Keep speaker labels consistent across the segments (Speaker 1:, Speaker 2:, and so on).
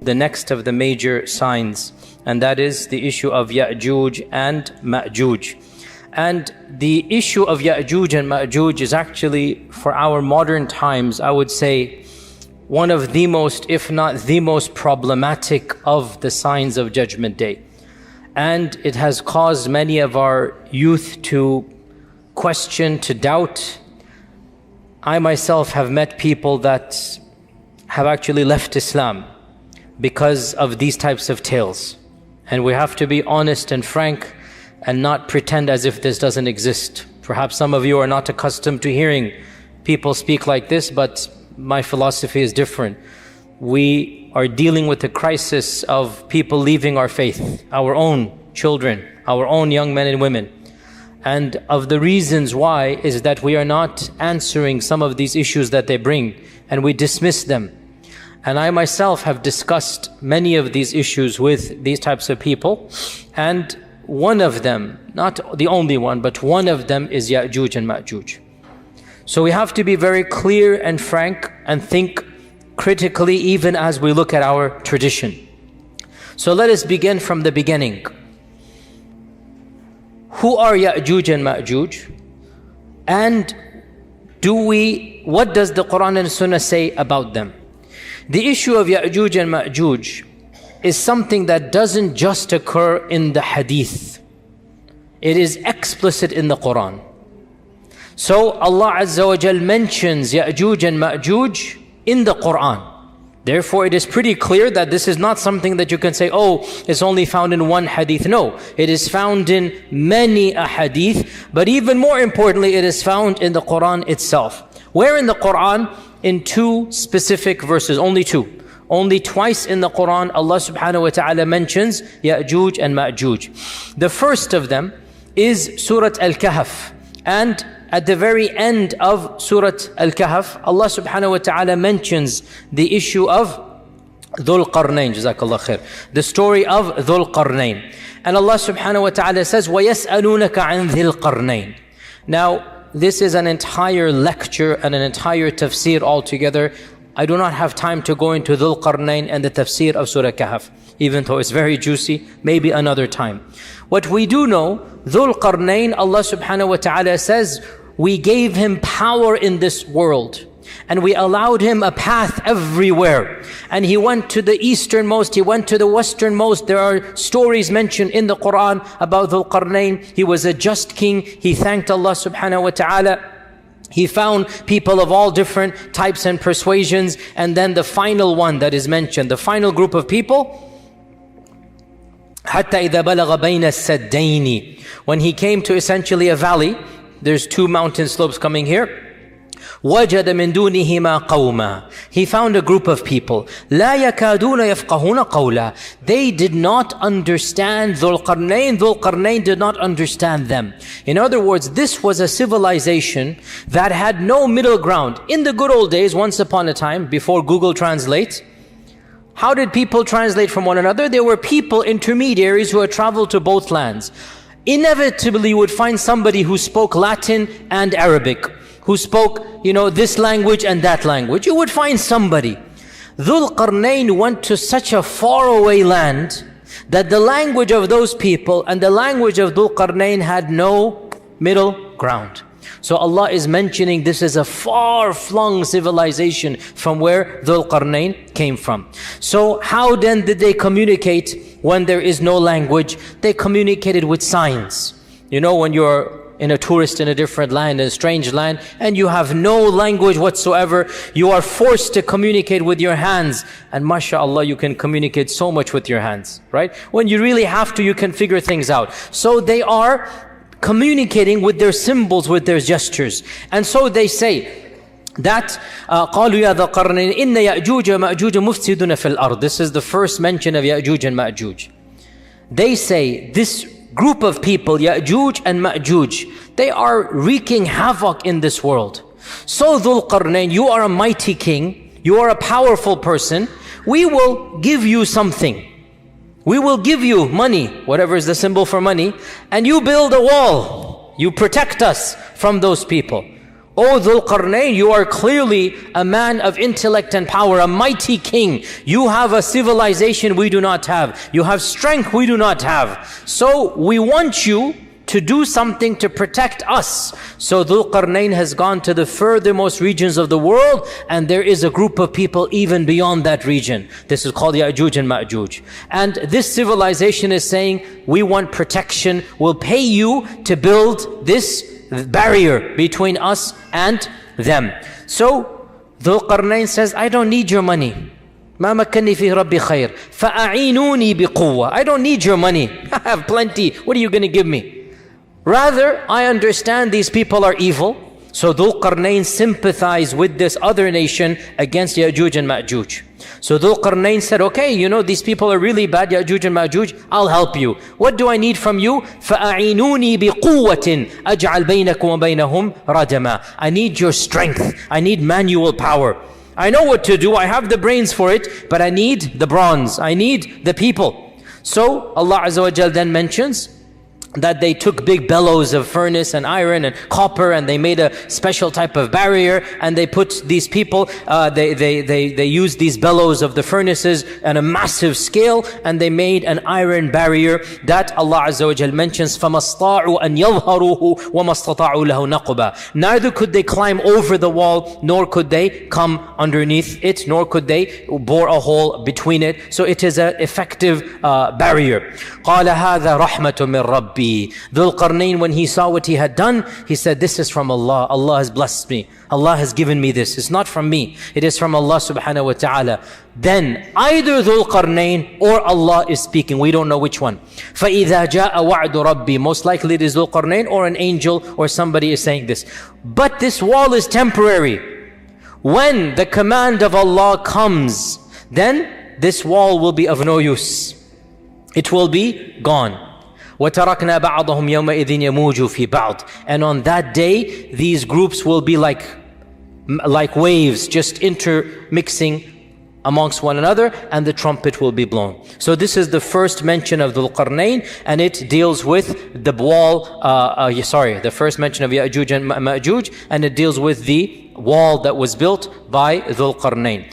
Speaker 1: the next of the major signs, and that is the issue of Yajuj and Majuj. And the issue of Yajuj and Majuj is actually, for our modern times, I would say, one of the most, if not the most problematic of the signs of Judgment Day. And it has caused many of our youth to question, to doubt. I myself have met people that have actually left Islam because of these types of tales. And we have to be honest and frank and not pretend as if this doesn't exist. Perhaps some of you are not accustomed to hearing people speak like this, but my philosophy is different. We are dealing with the crisis of people leaving our faith, our own children, our own young men and women. And of the reasons why is that we are not answering some of these issues that they bring, and we dismiss them. And I myself have discussed many of these issues with these types of people, and one of them, not the only one, but one of them is Yajuj and Majuj. So we have to be very clear and frank and think critically even as we look at our tradition. So let us begin from the beginning. Who are Yajuj and Majuj? And what does the Qur'an and Sunnah say about them? The issue of Yajuj and Majuj is something that doesn't just occur in the Hadith. It is explicit in the Qur'an. So Allah Azza wa Jal mentions Yajuj and Majuj in the Qur'an. Therefore, it is pretty clear that this is not something that you can say, oh, it's only found in one hadith. No, it is found in many a hadith, but even more importantly, it is found in the Qur'an itself. Where in the Qur'an? In two specific verses, only two. Only twice in the Qur'an, Allah subhanahu wa ta'ala mentions Yajuj and Majuj. The first of them is Surah Al-Kahf. And at the very end of Surah Al-Kahf, Allah subhanahu wa ta'ala mentions the issue of Dhul-Qarnayn, Jazakallah khair. The story of Dhul-Qarnayn. And Allah subhanahu wa ta'ala says, وَيَسْأَلُونَكَ عَنْ ذِي الْقَرْنَيْنِ. Now, this is an entire lecture and an entire tafsir altogether. I do not have time to go into Dhul-Qarnayn and the tafsir of Surah Kahf, even though it's very juicy, maybe another time. What we do know, Dhul-Qarnayn, Allah subhanahu wa ta'ala says, we gave him power in this world. And we allowed him a path everywhere. And he went to the easternmost, he went to the westernmost. There are stories mentioned in the Qur'an about Dhul-Qarnayn. He was a just king. He thanked Allah subhanahu wa ta'ala. He found people of all different types and persuasions. And then the final one that is mentioned, the final group of people, حَتَّى إِذَا بَلَغَ بَيْنَ السَّدَّيْنِ. When he came to essentially a valley, there's two mountain slopes coming here. وَجَدَ مِن دُونِهِمَا قَوْمًا. He found a group of people. لَا يَكَادُونَ يَفْقَهُونَ قَوْلًا. They did not understand Dhul-Qarnayn. Dhul-Qarnayn did not understand them. In other words, this was a civilization that had no middle ground. In the good old days, once upon a time, before Google Translate, how did people translate from one another? There were people, intermediaries, who had traveled to both lands. Inevitably, you would find somebody who spoke Latin and Arabic, who spoke, this language and that language. You would find somebody. Dhul-Qarnayn went to such a faraway land that the language of those people and the language of Dhul-Qarnayn had no middle ground. So Allah is mentioning this is a far-flung civilization from where Dhul-Qarnayn came from. So how then did they communicate when there is no language? They communicated with signs. When you're in a tourist in a different land, in a strange land, and you have no language whatsoever, you are forced to communicate with your hands. And mashallah, you can communicate so much with your hands, right? When you really have to, you can figure things out. So they are communicating with their symbols, with their gestures. And so they say that قالوا يا ذا القرنين إن يأجوج ومأجوج مفسدون في الأرض. This is the first mention of Yajuj and Majuj. They say this group of people, Yajuj and Majuj, they are wreaking havoc in this world. So Dhul-Qarnayn, you are a mighty king, you are a powerful person, we will give you something. We will give you money, whatever is the symbol for money, and you build a wall. You protect us from those people. O Dhul-Qarnayn, you are clearly a man of intellect and power, a mighty king. You have a civilization we do not have. You have strength we do not have. So we want you to do something to protect us. So Dhul-Qarnayn has gone to the furthermost regions of the world, and there is a group of people even beyond that region. This is called Yajuj and Majuj. And this civilization is saying, we want protection. We'll pay you to build this barrier between us and them. So Dhul-Qarnayn says, I don't need your money. ما مكنني فيه ربي خير فأعينوني بقوة. I don't need your money. I have plenty. What are you going to give me? Rather, I understand these people are evil. So Dhul-Qarnayn sympathized with this other nation against Yajuj and Majuj. So Dhul-Qarnayn said, okay, you know, these people are really bad, Yajuj and Majuj, I'll help you. What do I need from you? فَأَعِينُونِي بِقُوَّةٍ أَجْعَلْ بَيْنَكُمْ وَبَيْنَهُمْ رَجَمًا. I need your strength. I need manual power. I know what to do. I have the brains for it, but I need the bronze. I need the people. So Allah Azza wa Jal then mentions that they took big bellows of furnace and iron and copper, and they made a special type of barrier, and they put these people, they used these bellows of the furnaces on a massive scale, and they made an iron barrier that Allah Azza wa Jal mentions, فَمَسْطَاعُوا أَنْ يَظْهَرُوهُ وَمَسْتَطَاعُوا لَهُ نَقْبًا. Neither could they climb over the wall, nor could they come underneath it, nor could they bore a hole between it. So it is an effective barrier. قَالَ هَذَا رَحْمَةٌ مِّن رَبِّي. Dhul-Qarnayn, when he saw what he had done, he said, this is from Allah. Allah has blessed me. Allah has given me this. It's not from me. It is from Allah subhanahu wa ta'ala. Then either Dhul-Qarnayn or Allah is speaking. We don't know which one. فَإِذَا جَاءَ وَعْدُ رَبِّي. Most likely it is Dhul-Qarnayn or an angel or somebody is saying this. But this wall is temporary. When the command of Allah comes, then this wall will be of no use. It will be gone. وَتَرَكْنَا بَعْضَهُمْ يَوْمَئِذٍ يَمُوجُ فِي بَعْضٍ. And on that day, these groups will be like waves, just intermixing amongst one another, and the trumpet will be blown. So this is the first mention of Dhul-Qarnayn, and it deals with the wall, the first mention of Yajuj and Majuj, and it deals with the wall that was built by Dhul-Qarnayn.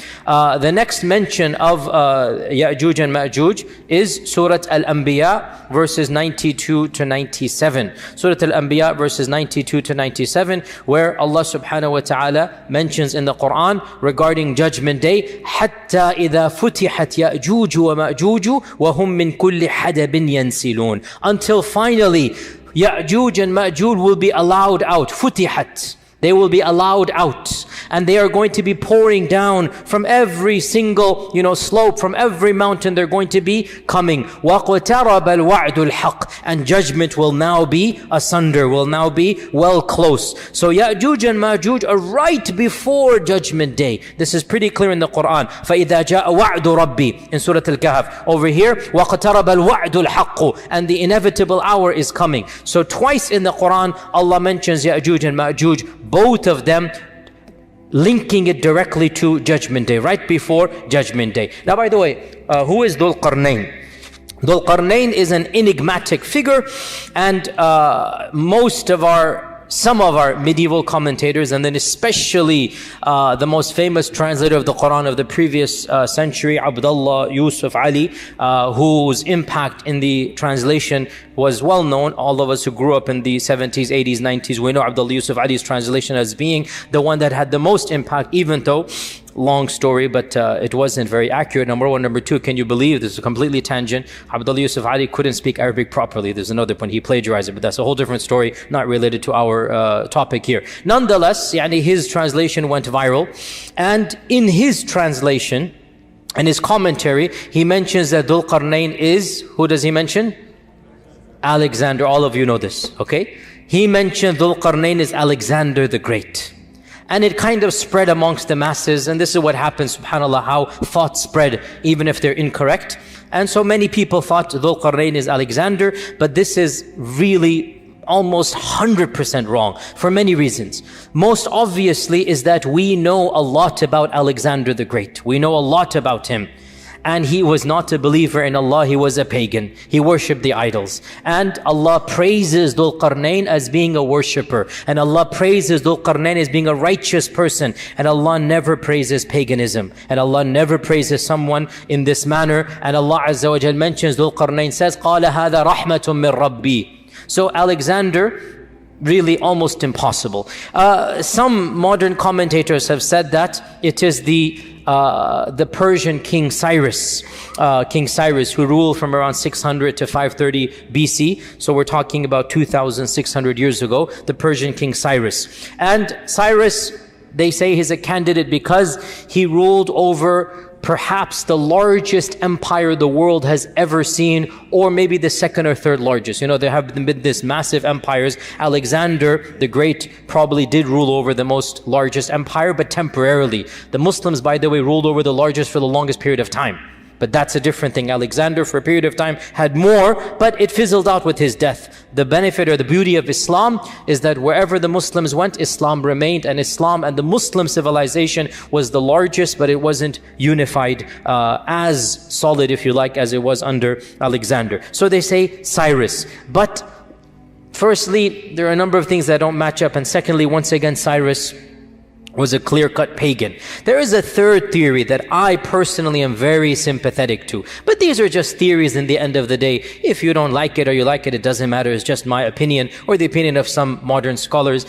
Speaker 1: The next mention of Yajuj and Majuj is Surah Al-Anbiya verses 92 to 97. Surah Al-Anbiya verses 92 to 97, where Allah subhanahu wa ta'ala mentions in the Qur'an regarding Judgment Day, حَتَّى إِذَا فُتِحَتْ يَأْجُوجُ وَمَأْجُوجُ وَهُمْ مِنْ كُلِّ حَدَبٍ يَنْسِلُونَ. Until finally Yajuj and Majuj will be allowed out. Futihat. They will be allowed out, and they are going to be pouring down from every single, slope, from every mountain. They're going to be coming. وَقْتَرَبَ الْوَعْدُ الْحَقِّ. And judgment will now be asunder, will now be well close. So Yajuj and Majuj are right before Judgment Day. This is pretty clear in the Qur'an. فَإِذَا جَاءَ وَعْدُ رَبِّي in Surah Al-Kahf. Over here, وَقْتَرَبَ الْوَعْدُ الْحَقُّ. And the inevitable hour is coming. So twice in the Qur'an, Allah mentions Yajuj and Majuj, both of them linking it directly to Judgment Day, right before Judgment Day. Now, by the way, who is Dhul-Qarnayn? Dhul-Qarnayn is an enigmatic figure, and some of our medieval commentators, and then especially the most famous translator of the Qur'an of the previous century, Abdullah Yusuf Ali, whose impact in the translation was well known. All of us who grew up in the 70s, 80s, 90s, we know Abdullah Yusuf Ali's translation as being the one that had the most impact, even though, long story, but it wasn't very accurate. Number one. Number two, can you believe, this is a completely tangent, Abdullah Yusuf Ali couldn't speak Arabic properly. There's another point, he plagiarized it, but that's a whole different story, not related to our topic here. Nonetheless, his translation went viral, and in his translation and his commentary, he mentions that Dhul-Qarnayn is, who does he mention? Alexander. All of you know this, okay? He mentioned Dhul-Qarnayn is Alexander the Great. And it kind of spread amongst the masses, and this is what happens, subhanAllah, how thoughts spread, even if they're incorrect. And so many people thought Dhul-Qarnayn is Alexander, but this is really almost 100% wrong, for many reasons. Most obviously is that we know a lot about Alexander the Great. We know a lot about him. And he was not a believer in Allah, he was a pagan. He worshipped the idols. And Allah praises Dhul-Qarnayn as being a worshipper. And Allah praises Dhul-Qarnayn as being a righteous person. And Allah never praises paganism. And Allah never praises someone in this manner. And Allah Azza wa Jal mentions Dhul-Qarnayn says, قَالَ هَذَا رَحْمَةٌ مِّن رَبِّي. So Alexander, really almost impossible. Some modern commentators have said that it is the Persian King Cyrus, who ruled from around 600 to 530 BC. So we're talking about 2,600 years ago, the Persian King Cyrus. And Cyrus, they say he's a candidate because he ruled over perhaps the largest empire the world has ever seen, or maybe the second or third largest. You know, there have been these massive empires. Alexander the Great probably did rule over the most largest empire, but temporarily. The Muslims, by the way, ruled over the largest for the longest period of time. But that's a different thing. Alexander, for a period of time, had more, but it fizzled out with his death. The benefit or the beauty of Islam is that wherever the Muslims went, Islam remained, and Islam and the Muslim civilization was the largest, but it wasn't unified as solid, if you like, as it was under Alexander. So they say Cyrus. But firstly, there are a number of things that don't match up. And secondly, once again, Cyrus was a clear-cut pagan. There is a third theory that I personally am very sympathetic to. But these are just theories in the end of the day. If you don't like it or you like it, it doesn't matter. It's just my opinion or the opinion of some modern scholars.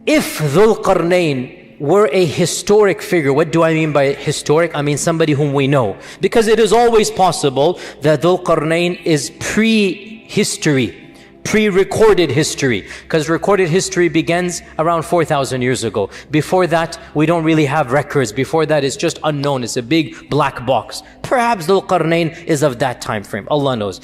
Speaker 1: If Dhul-Qarnayn were a historic figure, what do I mean by historic? I mean somebody whom we know. Because it is always possible that Dhul-Qarnayn is pre-history, pre-recorded history, because recorded history begins around 4,000 years ago. Before that, we don't really have records. Before that, it's just unknown. It's a big black box. Perhaps Dhul-Qarnayn is of that time frame. Allah knows.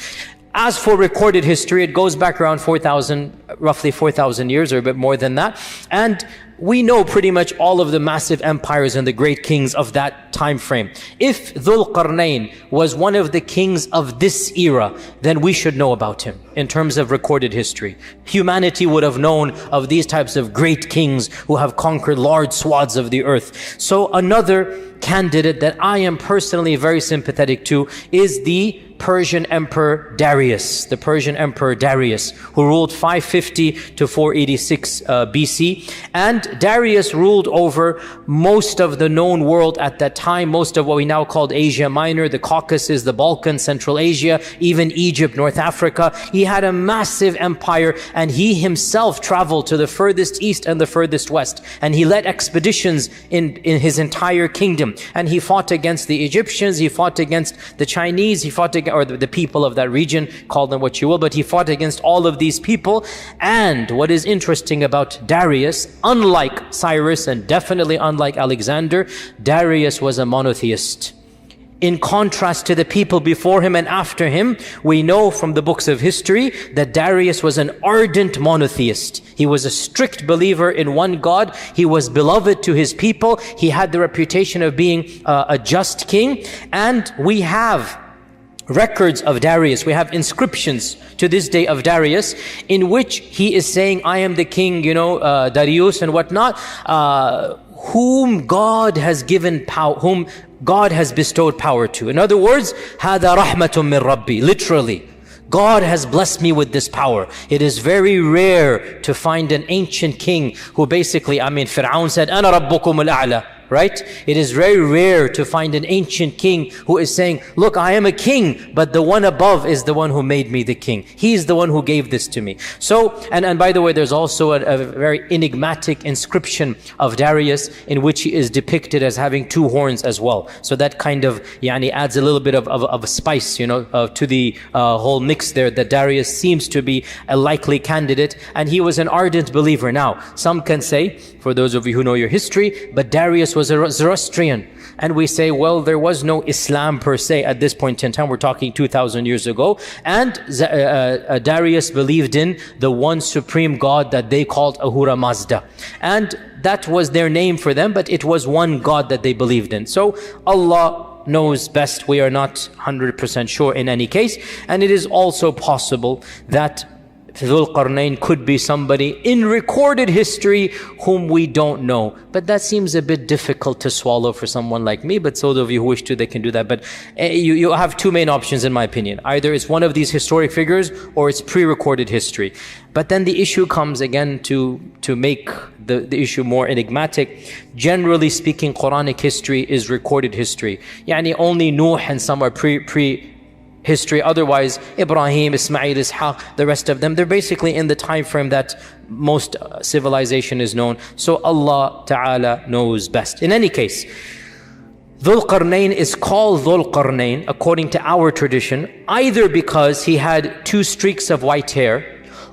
Speaker 1: As for recorded history, it goes back around 4,000, roughly 4,000 years or a bit more than that. And we know pretty much all of the massive empires and the great kings of that time frame. If Dhul-Qarnayn was one of the kings of this era, then we should know about him in terms of recorded history. Humanity would have known of these types of great kings who have conquered large swaths of the earth. So another candidate that I am personally very sympathetic to is the Persian Emperor Darius, the Persian Emperor Darius, who ruled 550 to 486 BC. And Darius ruled over most of the known world at that time, most of what we now call Asia Minor, the Caucasus, the Balkans, Central Asia, even Egypt, North Africa. He had a massive empire, and he himself traveled to the furthest east and the furthest west. And he led expeditions in his entire kingdom. And he fought against the Egyptians, he fought against the Chinese, he fought against, or the people of that region, call them what you will, but he fought against all of these people. And what is interesting about Darius, unlike Cyrus and definitely unlike Alexander, Darius was a monotheist. In contrast to the people before him and after him, we know from the books of history that Darius was an ardent monotheist. He was a strict believer in one God. He was beloved to his people. He had the reputation of being a just king. And we have records of Darius. We have inscriptions to this day of Darius in which he is saying, I am the king, Darius and whatnot, whom God has given power, whom God has bestowed power to. In other words, هَذَا رَحْمَةٌ مِّن رَبِّي. Literally, God has blessed me with this power. It is very rare to find an ancient king who basically, Fir'aun said, أَنَا رَبُّكُمُ الْأَعْلَى. Right? It is very rare to find an ancient king who is saying, look, I am a king, but the one above is the one who made me the king. He's the one who gave this to me. So, and by the way, there's also a very enigmatic inscription of Darius in which he is depicted as having two horns as well. So that kind of, adds a little bit of a spice, to the whole mix there, that Darius seems to be a likely candidate. And he was an ardent believer. Now, some can say, for those of you who know your history, but Darius was a Zoroastrian. And we say, well, there was no Islam per se at this point in time. We're talking 2,000 years ago. And Darius believed in the one supreme God that they called Ahura Mazda. And that was their name for them, but it was one God that they believed in. So Allah knows best. We are not 100% sure in any case. And it is also possible that Dhul-Qarnayn could be somebody in recorded history whom we don't know. But that seems a bit difficult to swallow for someone like me. But so those of you who wish to, they can do that. But you have two main options in my opinion. Either it's one of these historic figures or it's pre-recorded history. But then the issue comes again to make the issue more enigmatic. Generally speaking, Quranic history is recorded history. Yani only Nuh and some are pre-history. Otherwise, Ibrahim, Ismail, Ishaq, the rest of them, they're basically in the time frame that most civilization is known. So Allah Ta'ala knows best. In any case, Dhul-Qarnayn is called Dhul-Qarnayn according to our tradition, either because he had 2 streaks of white hair,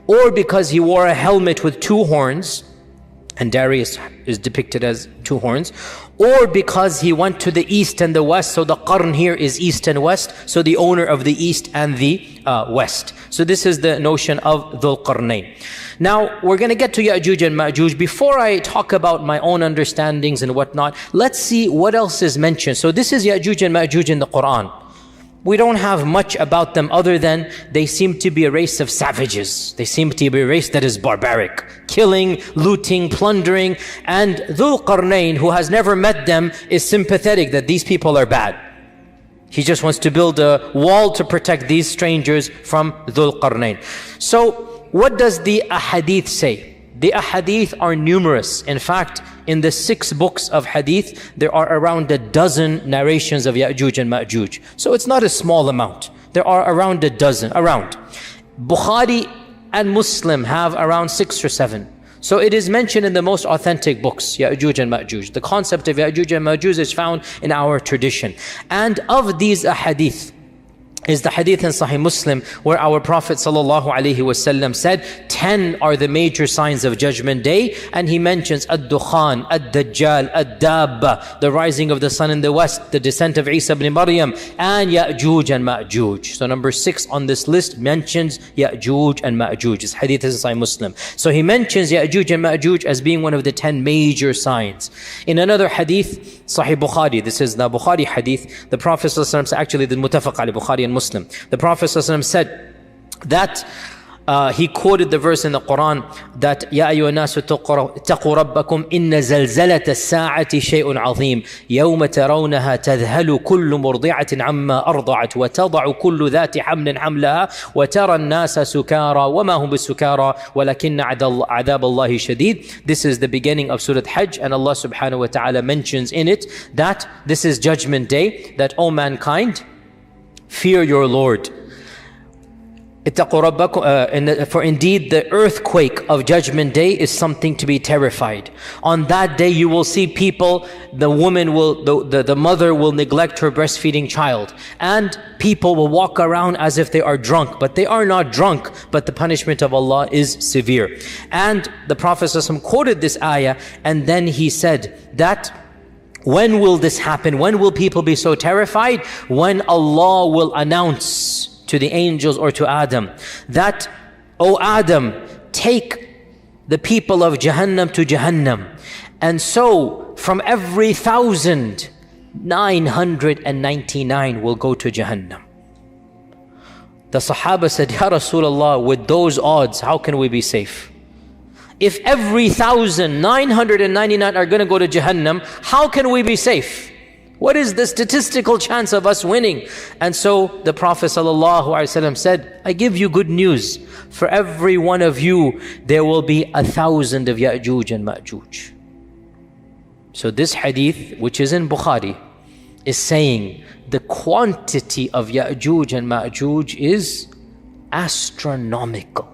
Speaker 1: or because he wore a helmet with 2 horns, and Darius is depicted as 2 horns, or because he went to the east and the west. So the Qarn here is east and west, so the owner of the east and the west. So this is the notion of Dhul-Qarnayn. Now we're going to get to Yajuj and Majuj. Before I talk about my own understandings and whatnot, let's see what else is mentioned. So this is Yajuj and Majuj in the Qur'an. We don't have much about them other than they seem to be a race of savages. They seem to be a race that is barbaric, killing, looting, plundering. And Dhul-Qarnayn, who has never met them, is sympathetic that these people are bad. He just wants to build a wall to protect these strangers from Dhul-Qarnayn. So what does the Ahadith say? The Ahadith are numerous. In fact, in the 6 books of Hadith, there are around a dozen narrations of Yajuj and Majuj. So it's not a small amount. There are around a dozen, Bukhari and Muslim have around 6 or 7. So it is mentioned in the most authentic books, Yajuj and Majuj. The concept of Yajuj and Majuj is found in our tradition. And of these Ahadith, is the hadith in Sahih Muslim where our Prophet ﷺ said 10 are the major signs of Judgment Day, and he mentions Ad-Dukhan, Ad-Dajjal, Ad-Dabba, the rising of the sun in the west, the descent of Isa ibn Maryam, and Yajuj and Majuj. So number 6 on this list mentions Yajuj and Majuj. This hadith is in Sahih Muslim. So he mentions Yajuj and Majuj as being one of the 10 major signs. In another hadith, Sahih Bukhari, this is the Bukhari hadith, the Prophet ﷺ, actually the Muttafaq Ali, Bukhari and Muslim, the Prophet ﷺ said that he quoted the verse in the Qur'an that يَا أَيُّهَا النَّاسُ اتَّقُوا رَبَّكُمْ إِنَّ زَلْزَلَةَ السَّاعَةِ شَيْءٌ عَظِيمٌ يَوْمَ تَرَوْنَهَا تَذْهَلُ كُلُّ مُرْضِعَةٍ عَمَّا أَرْضَعَتْ وَتَضَعُ كُلُّ ذَاتِ حَمْلٍ حَمْلَهَا وَتَرَى النَّاسَ سُكَارَى وَمَا هُمْ بِالسُّكَارَى وَلَكِنَّ عَذَابَ اللَّهِ شَدِيدٌ. This is the beginning of Surah Hajj, and Allah subhanahu wa ta'ala mentions in it that this is Judgment Day, that, O mankind, fear your Lord. For indeed the earthquake of Judgment Day is something to be terrified. On that day you will see people, the mother will neglect her breastfeeding child, and people will walk around as if they are drunk, but they are not drunk, but the punishment of Allah is severe. And the Prophet ﷺ quoted this ayah, and then he said that when will this happen? When will people be so terrified? When Allah will announce to the angels or to Adam that, O Adam, take the people of Jahannam to Jahannam. And so from every 1,000, 999 will go to Jahannam. The Sahaba said, Ya Rasulullah, with those odds, how can we be safe? If every 1,999 are going to go to Jahannam, how can we be safe? What is the statistical chance of us winning? And so the Prophet ﷺ said, I give you good news. For every one of you, there will be 1,000 of Yajuj and Majuj. So this hadith, which is in Bukhari, is saying the quantity of Yajuj and Majuj is astronomical,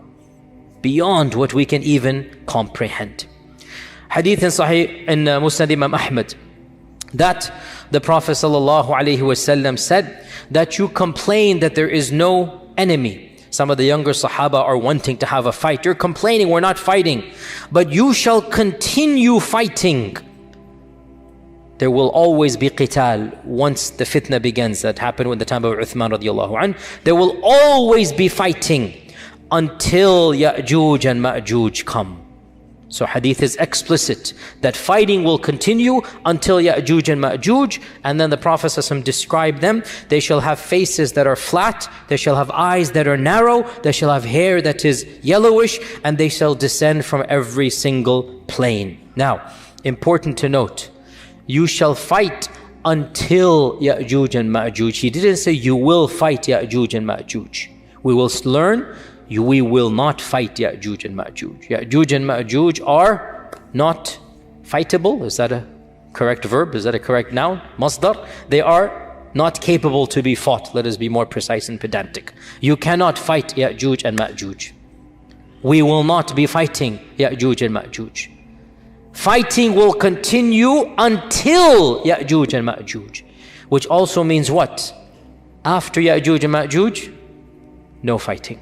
Speaker 1: beyond what we can even comprehend. Hadith in Sahih in Musnad Imam Ahmad, that the Prophet ﷺ said that you complain that there is no enemy. Some of the younger Sahaba are wanting to have a fight. You're complaining we're not fighting, but you shall continue fighting. There will always be qital once the fitna begins. That happened in the time of Uthman radiallahu anhu. There will always be fighting until Yajuj and Majuj come. So hadith is explicit that fighting will continue until Yajuj and Majuj. And then the Prophet ﷺ described them. They shall have faces that are flat. They shall have eyes that are narrow. They shall have hair that is yellowish. And they shall descend from every single plane. Now, important to note, you shall fight until Yajuj and Majuj. He didn't say you will fight Yajuj and Majuj. We will learn. We will not fight Yajuj and Majuj. Yajuj and Majuj are not fightable. Is that a correct verb? Is that a correct noun? Masdar. They are not capable to be fought. Let us be more precise and pedantic. You cannot fight Yajuj and Majuj. We will not be fighting Yajuj and Majuj. Fighting will continue until Yajuj and Majuj. Which also means what? After Yajuj and Majuj, no fighting.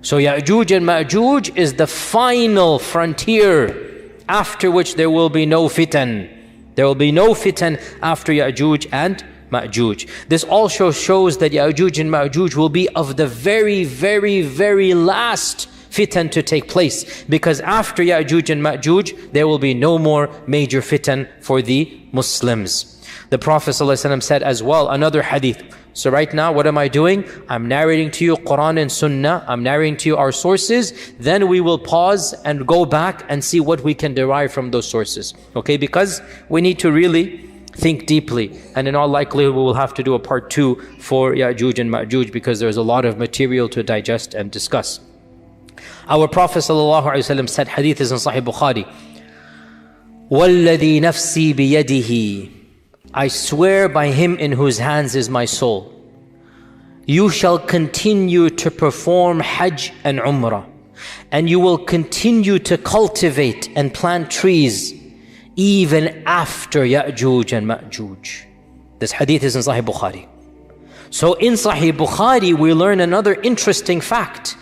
Speaker 1: So Yajuj and Majuj is the final frontier, after which there will be no fitan. There will be no fitan after Yajuj and Majuj. This also shows that Yajuj and Majuj will be of the very, very, very last fitan to take place. Because after Yajuj and Majuj, there will be no more major fitan for the Muslims. The Prophet ﷺ said as well, another hadith. So right now, what am I doing? I'm narrating to you Qur'an and Sunnah. I'm narrating to you our sources. Then we will pause and go back and see what we can derive from those sources. Okay, because we need to really think deeply. And in all likelihood, we will have to do a part 2 for Yajuj and Majuj because there's a lot of material to digest and discuss. Our Prophet ﷺ said, hadith is in Sahih Bukhari, وَالَّذِي نَفْسِي بِيَدِهِ, I swear by him in whose hands is my soul, you shall continue to perform Hajj and Umrah, and you will continue to cultivate and plant trees even after Yajuj and Majuj. This hadith is in Sahih Bukhari. So in Sahih Bukhari we learn another interesting fact.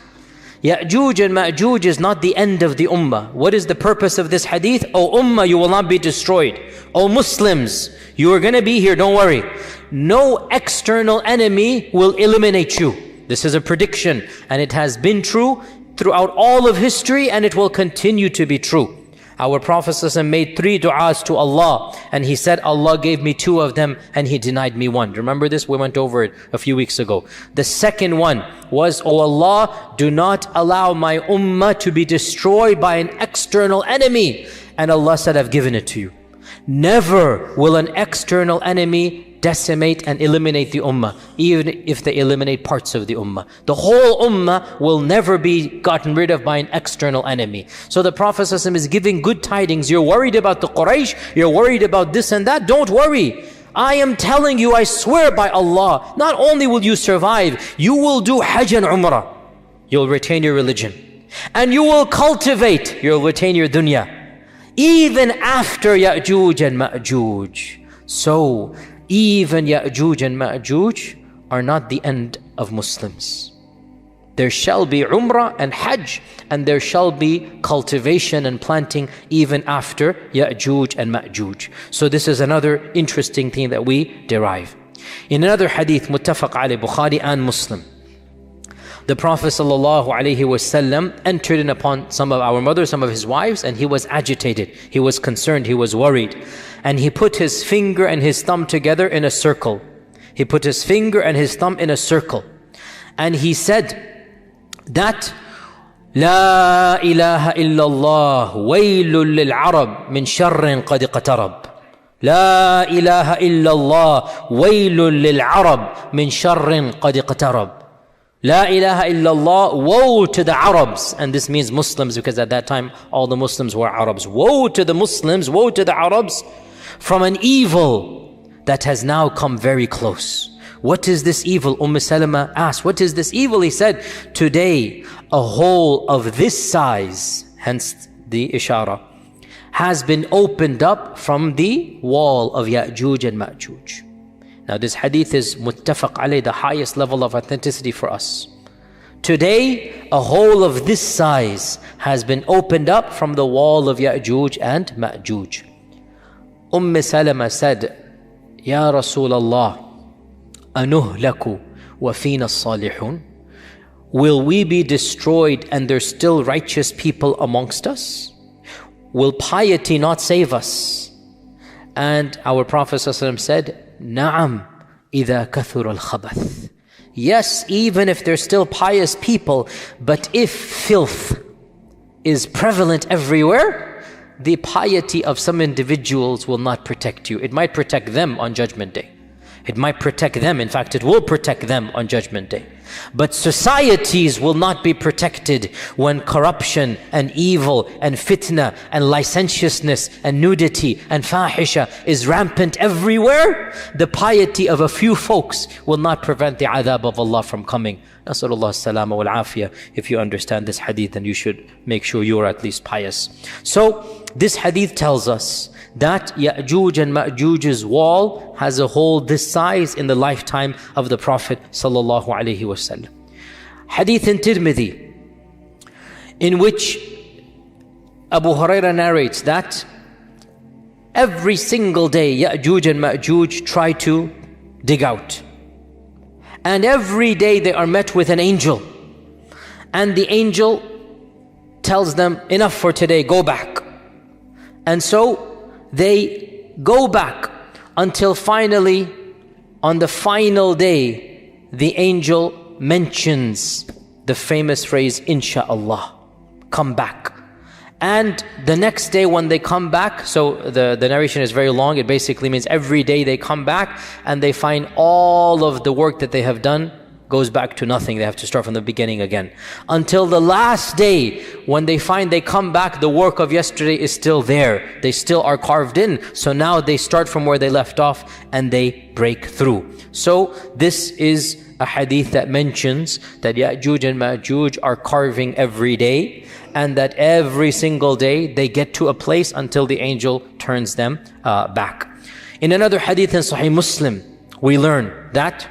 Speaker 1: Yajuj and Majuj is not the end of the Ummah. What is the purpose of this hadith? O Ummah, you will not be destroyed. O Muslims, you are going to be here, don't worry. No external enemy will eliminate you. This is a prediction, and it has been true throughout all of history, and it will continue to be true. Our Prophet ﷺ made 3 du'as to Allah, and he said, Allah gave me 2 of them, and he denied me 1. Remember this? We went over it a few weeks ago. The second one was, O Allah, do not allow my ummah to be destroyed by an external enemy. And Allah said, I've given it to you. Never will an external enemy decimate and eliminate the ummah, even if they eliminate parts of the ummah. The whole ummah will never be gotten rid of by an external enemy. So the Prophet ﷺ is giving good tidings. You're worried about the Quraysh, you're worried about this and that, don't worry. I am telling you, I swear by Allah, not only will you survive, you will do Hajj and Umrah. You'll retain your religion. And you will cultivate, you'll retain your dunya. Even after Yajuj and Majuj. So, even Yajuj and Majuj are not the end of Muslims. There shall be Umrah and Hajj, and there shall be cultivation and planting even after Yajuj and Majuj. So this is another interesting thing that we derive. In another hadith, muttafaq alayh, Bukhari and Muslim, the Prophet ﷺ entered in upon some of our mothers, some of his wives, and he was agitated, he was concerned, he was worried. And he put his finger and his thumb together in a circle. He put his finger and his thumb in a circle. And he said that, La ilaha illallah, waylun lil Arab min sharrin qad iqtarab. La ilaha illallah, waylun lil Arab min sharrin qad iqtarab. La ilaha illallah, woe to the Arabs. And this means Muslims, because at that time all the Muslims were Arabs. Woe to the Muslims, woe to the Arabs from an evil that has now come very close. What is this evil? Salama asked, what is this evil? He said, today a hole of this size, hence the ishara, has been opened up from the wall of Yajuj and Majuj. Now this hadith is muttafaq alayh, the highest level of authenticity for us. Today, a hole of this size has been opened up from the wall of Yajuj and Majuj. Salama said, Ya Rasulallah, anuhlaku wa fina salihun? Will we be destroyed and there's still righteous people amongst us? will piety not save us? And our Prophet ﷺ said, Na'am, إِذَا كَثُرَ الْخَبَثِ. Yes, even if they're still pious people, but if filth is prevalent everywhere, the piety of some individuals will not protect you. It might protect them on Judgment Day. It might protect them. In fact, it will protect them on Judgment Day. But societies will not be protected when corruption and evil and fitna and licentiousness and nudity and fahisha is rampant everywhere. The piety of a few folks will not prevent the adhab of Allah from coming. Nasallallahu as-salama wal afiyah. If you understand this hadith, then you should make sure you are at least pious. So this hadith tells us that Yajuj and Majuj's wall has a hole this size in the lifetime of the Prophet sallallahu alaihi wasallam. Hadith in Tirmidhi, in which Abu Hurairah narrates that every single day Yajuj and Majuj try to dig out. And every day they are met with an angel. And the angel tells them, enough for today, go back. And so they go back until finally, on the final day, the angel mentions the famous phrase, Insha'Allah, come back. And the next day when they come back, so the narration is very long, it basically means every day they come back and they find all of the work that they have done goes back to nothing. They have to start from the beginning again. Until the last day, when they find they come back, the work of yesterday is still there. They still are carved in. So now they start from where they left off and they break through. So this is a hadith that mentions that Yajuj and Majuj are carving every day, and that every single day they get to a place until the angel turns them back. In another hadith in Sahih Muslim, we learn that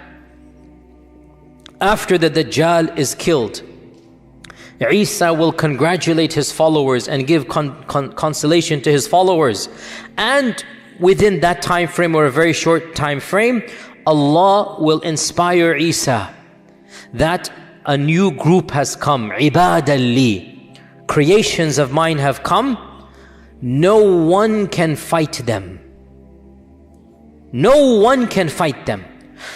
Speaker 1: after the Dajjal is killed, Isa will congratulate his followers and give consolation to his followers. And within that time frame, or a very short time frame, Allah will inspire Isa that a new group has come. Ibadalli, creations of mine have come. No one can fight them. No one can fight them.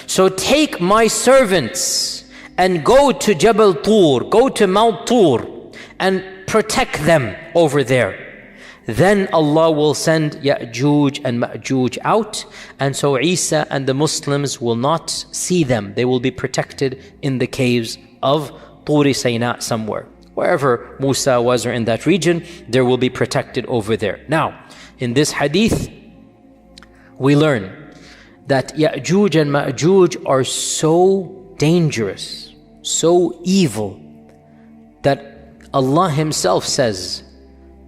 Speaker 1: So take my servants and go to Jabal Tur, go to Mount Tur and protect them over there. Then Allah will send Yajuj and Majuj out, and so Isa and the Muslims will not see them. They will be protected in the caves of Turi Sayna somewhere. Wherever Musa was, or in that region, they will be protected over there. Now, in this hadith, we learn that Yajuj and Majuj are so dangerous, so evil, that Allah Himself says,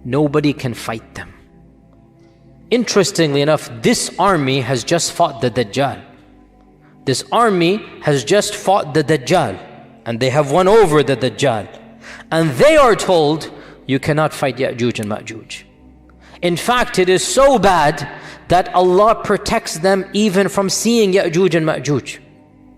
Speaker 1: nobody can fight them. Interestingly enough, this army has just fought the Dajjal. This army has just fought the Dajjal, and they have won over the Dajjal. And they are told, you cannot fight Yajuj and Majuj. In fact, it is so bad that Allah protects them even from seeing Yajuj and Majuj.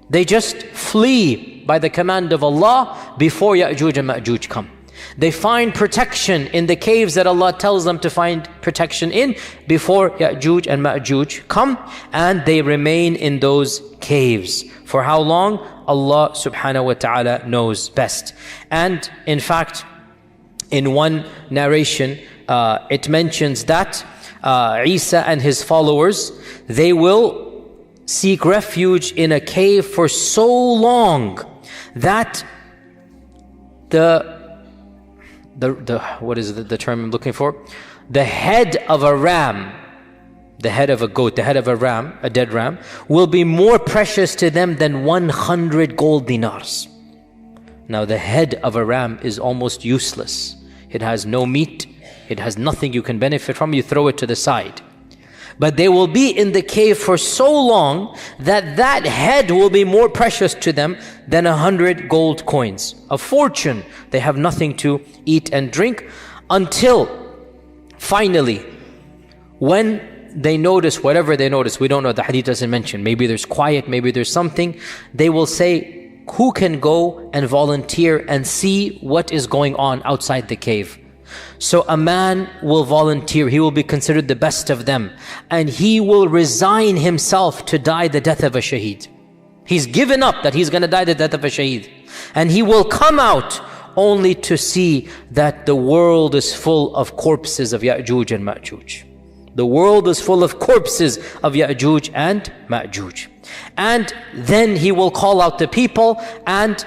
Speaker 1: They just flee by the command of Allah before Yajuj and Majuj come. They find protection in the caves that Allah tells them to find protection in before Yajuj and Majuj come, and they remain in those caves. For how long? Allah subhanahu wa ta'ala knows best. And in fact, in one narration, it mentions that Isa and his followers, they will seek refuge in a cave for so long that what is the term I'm looking for? The head of a ram, the head of a goat, the head of a ram, a dead ram, will be more precious to them than 100 gold dinars. Now the head of a ram is almost useless. It has no meat. It has nothing you can benefit from. You throw it to the side. But they will be in the cave for so long that that head will be more precious to them than 100 gold coins. A fortune. They have nothing to eat and drink until finally, when they notice whatever they notice, we don't know, the hadith doesn't mention, maybe there's quiet, maybe there's something, they will say, who can go and volunteer and see what is going on outside the cave? So a man will volunteer, he will be considered the best of them, and he will resign himself to die the death of a shaheed. He's given up that he's going to die the death of a shaheed. And he will come out only to see that the world is full of corpses of Yajuj and Majuj. The world is full of corpses of Yajuj and Majuj. And then he will call out the people, and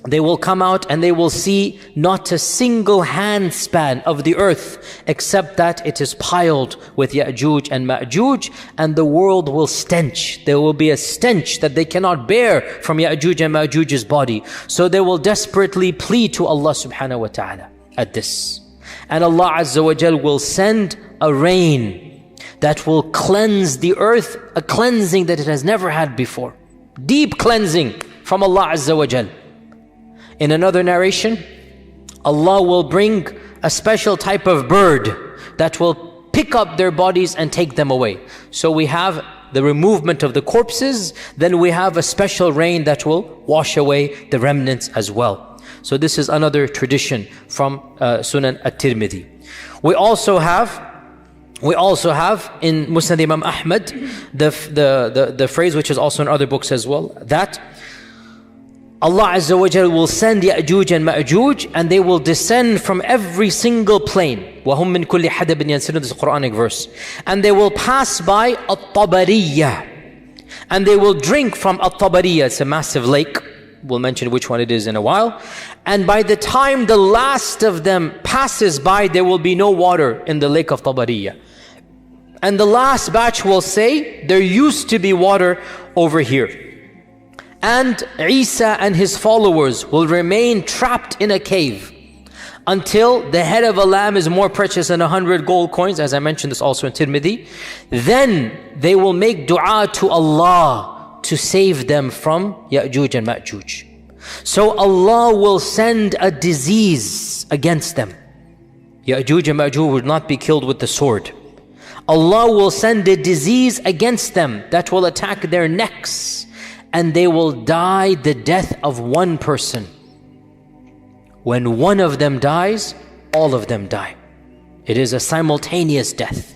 Speaker 1: they will come out and they will see not a single handspan of the earth except that it is piled with Yajuj and Majuj, and the world will stench. There will be a stench that they cannot bear from Yajuj and Majuj's body. So they will desperately plead to Allah subhanahu wa ta'ala at this. And Allah Azza wa Jal will send a rain that will cleanse the earth, a cleansing that it has never had before. Deep cleansing from Allah Azza wa Jal. In another narration, Allah will bring a special type of bird that will pick up their bodies and take them away. So we have the removement of the corpses, then we have a special rain that will wash away the remnants as well. So this is another tradition from Sunan at-Tirmidhi. We also have in Musnad Imam Ahmad the phrase, which is also in other books as well, that Allah Azza wa Jal will send Yajuj and Majuj, and they will descend from every single plane. وَهُم مِّن كُلِّ حَدَبٍ يَنْسِلُونَ. This is a Quranic verse. And they will pass by At-Tabariyah, and they will drink from At-Tabariyah. It's a massive lake. We'll mention which one it is in a while. And by the time the last of them passes by, there will be no water in the lake of Tabariyah. And the last batch will say, there used to be water over here. And Isa and his followers will remain trapped in a cave until the head of a lamb is more precious than 100 gold coins, as I mentioned this also in Tirmidhi. Then they will make dua to Allah to save them from Yajuj and Majuj. So Allah will send a disease against them. Yajuj and Majuj would not be killed with the sword. Allah will send a disease against them that will attack their necks, and they will die the death of one person. When one of them dies, all of them die. It is a simultaneous death.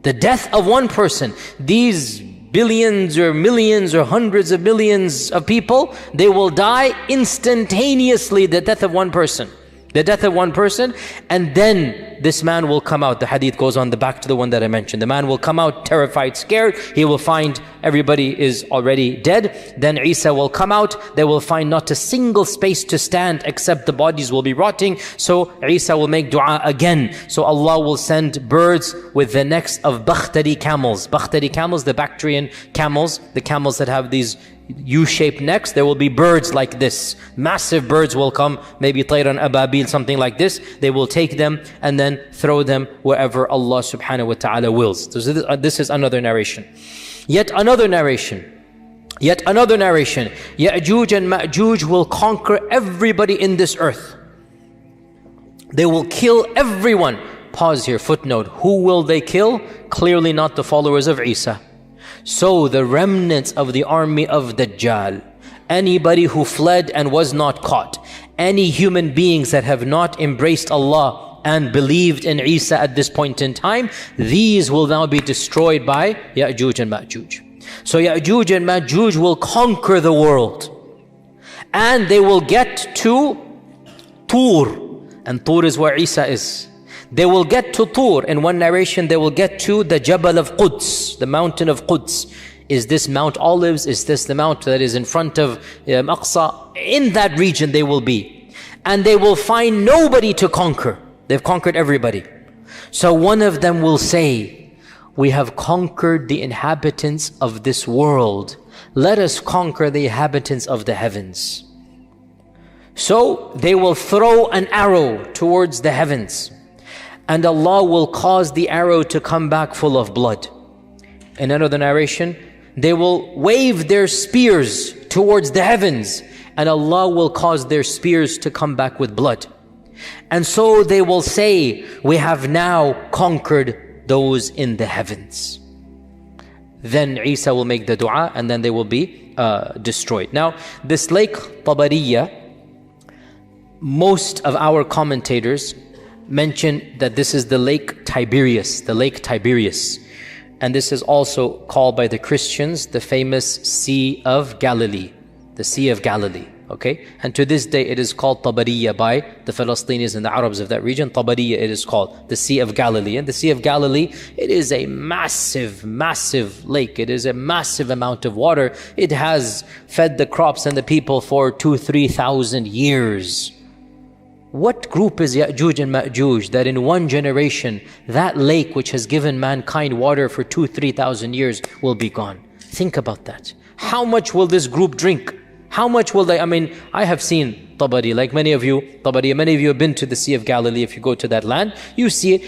Speaker 1: The death of one person. These billions or millions or hundreds of millions of people, they will die instantaneously, the death of one person. The death of one person, and then this man will come out. The hadith goes on the back to the one that I mentioned. The man will come out terrified, scared. He will find everybody is already dead. Then Isa will come out. They will find not a single space to stand except the bodies will be rotting. So Isa will make dua again. So Allah will send birds with the necks of Bakhtari camels. Bakhtari camels, the Bactrian camels, the camels that have these U-shaped necks. There will be birds like this. Massive birds will come, maybe Tayran Ababil, something like this. They will take them and then throw them wherever Allah subhanahu wa ta'ala wills. So this is another narration. Yet another narration. Yajuj and Majuj will conquer everybody in this earth. They will kill everyone. Pause here, footnote. Who will they kill? Clearly not the followers of Isa. So the remnants of the army of Dajjal, anybody who fled and was not caught, any human beings that have not embraced Allah and believed in Isa at this point in time, these will now be destroyed by Yajuj and Majuj. So Yajuj and Majuj will conquer the world, and they will get to Tur, and Tur is where Isa is. They will get to Tur. In one narration, they will get to the Jabal of Quds, the mountain of Quds. Is this Mount Olives? Is this the mount that is in front of Aqsa? In that region they will be. And they will find nobody to conquer. They've conquered everybody. So one of them will say, we have conquered the inhabitants of this world. Let us conquer the inhabitants of the heavens. So they will throw an arrow towards the heavens, and Allah will cause the arrow to come back full of blood. In another narration, they will wave their spears towards the heavens, and Allah will cause their spears to come back with blood. And so they will say, we have now conquered those in the heavens. Then Isa will make the dua, and then they will be destroyed. Now, this lake Tabariyah, most of our commentators mention that this is the Lake Tiberias, the Lake Tiberias. And this is also called by the Christians the famous Sea of Galilee, the Sea of Galilee. Okay, and to this day it is called Tabariya by the Palestinians and the Arabs of that region. Tabariya it is called, the Sea of Galilee. And the Sea of Galilee, it is a massive, massive lake. It is a massive amount of water. It has fed the crops and the people for 2,000-3,000 years. What group is Yajuj and Majuj that in one generation, that lake which has given mankind water for 2,000-3,000 years will be gone? Think about that. How much will this group drink? How much will they, I have seen Tabari, like many of you have been to the Sea of Galilee. If you go to that land, you see it.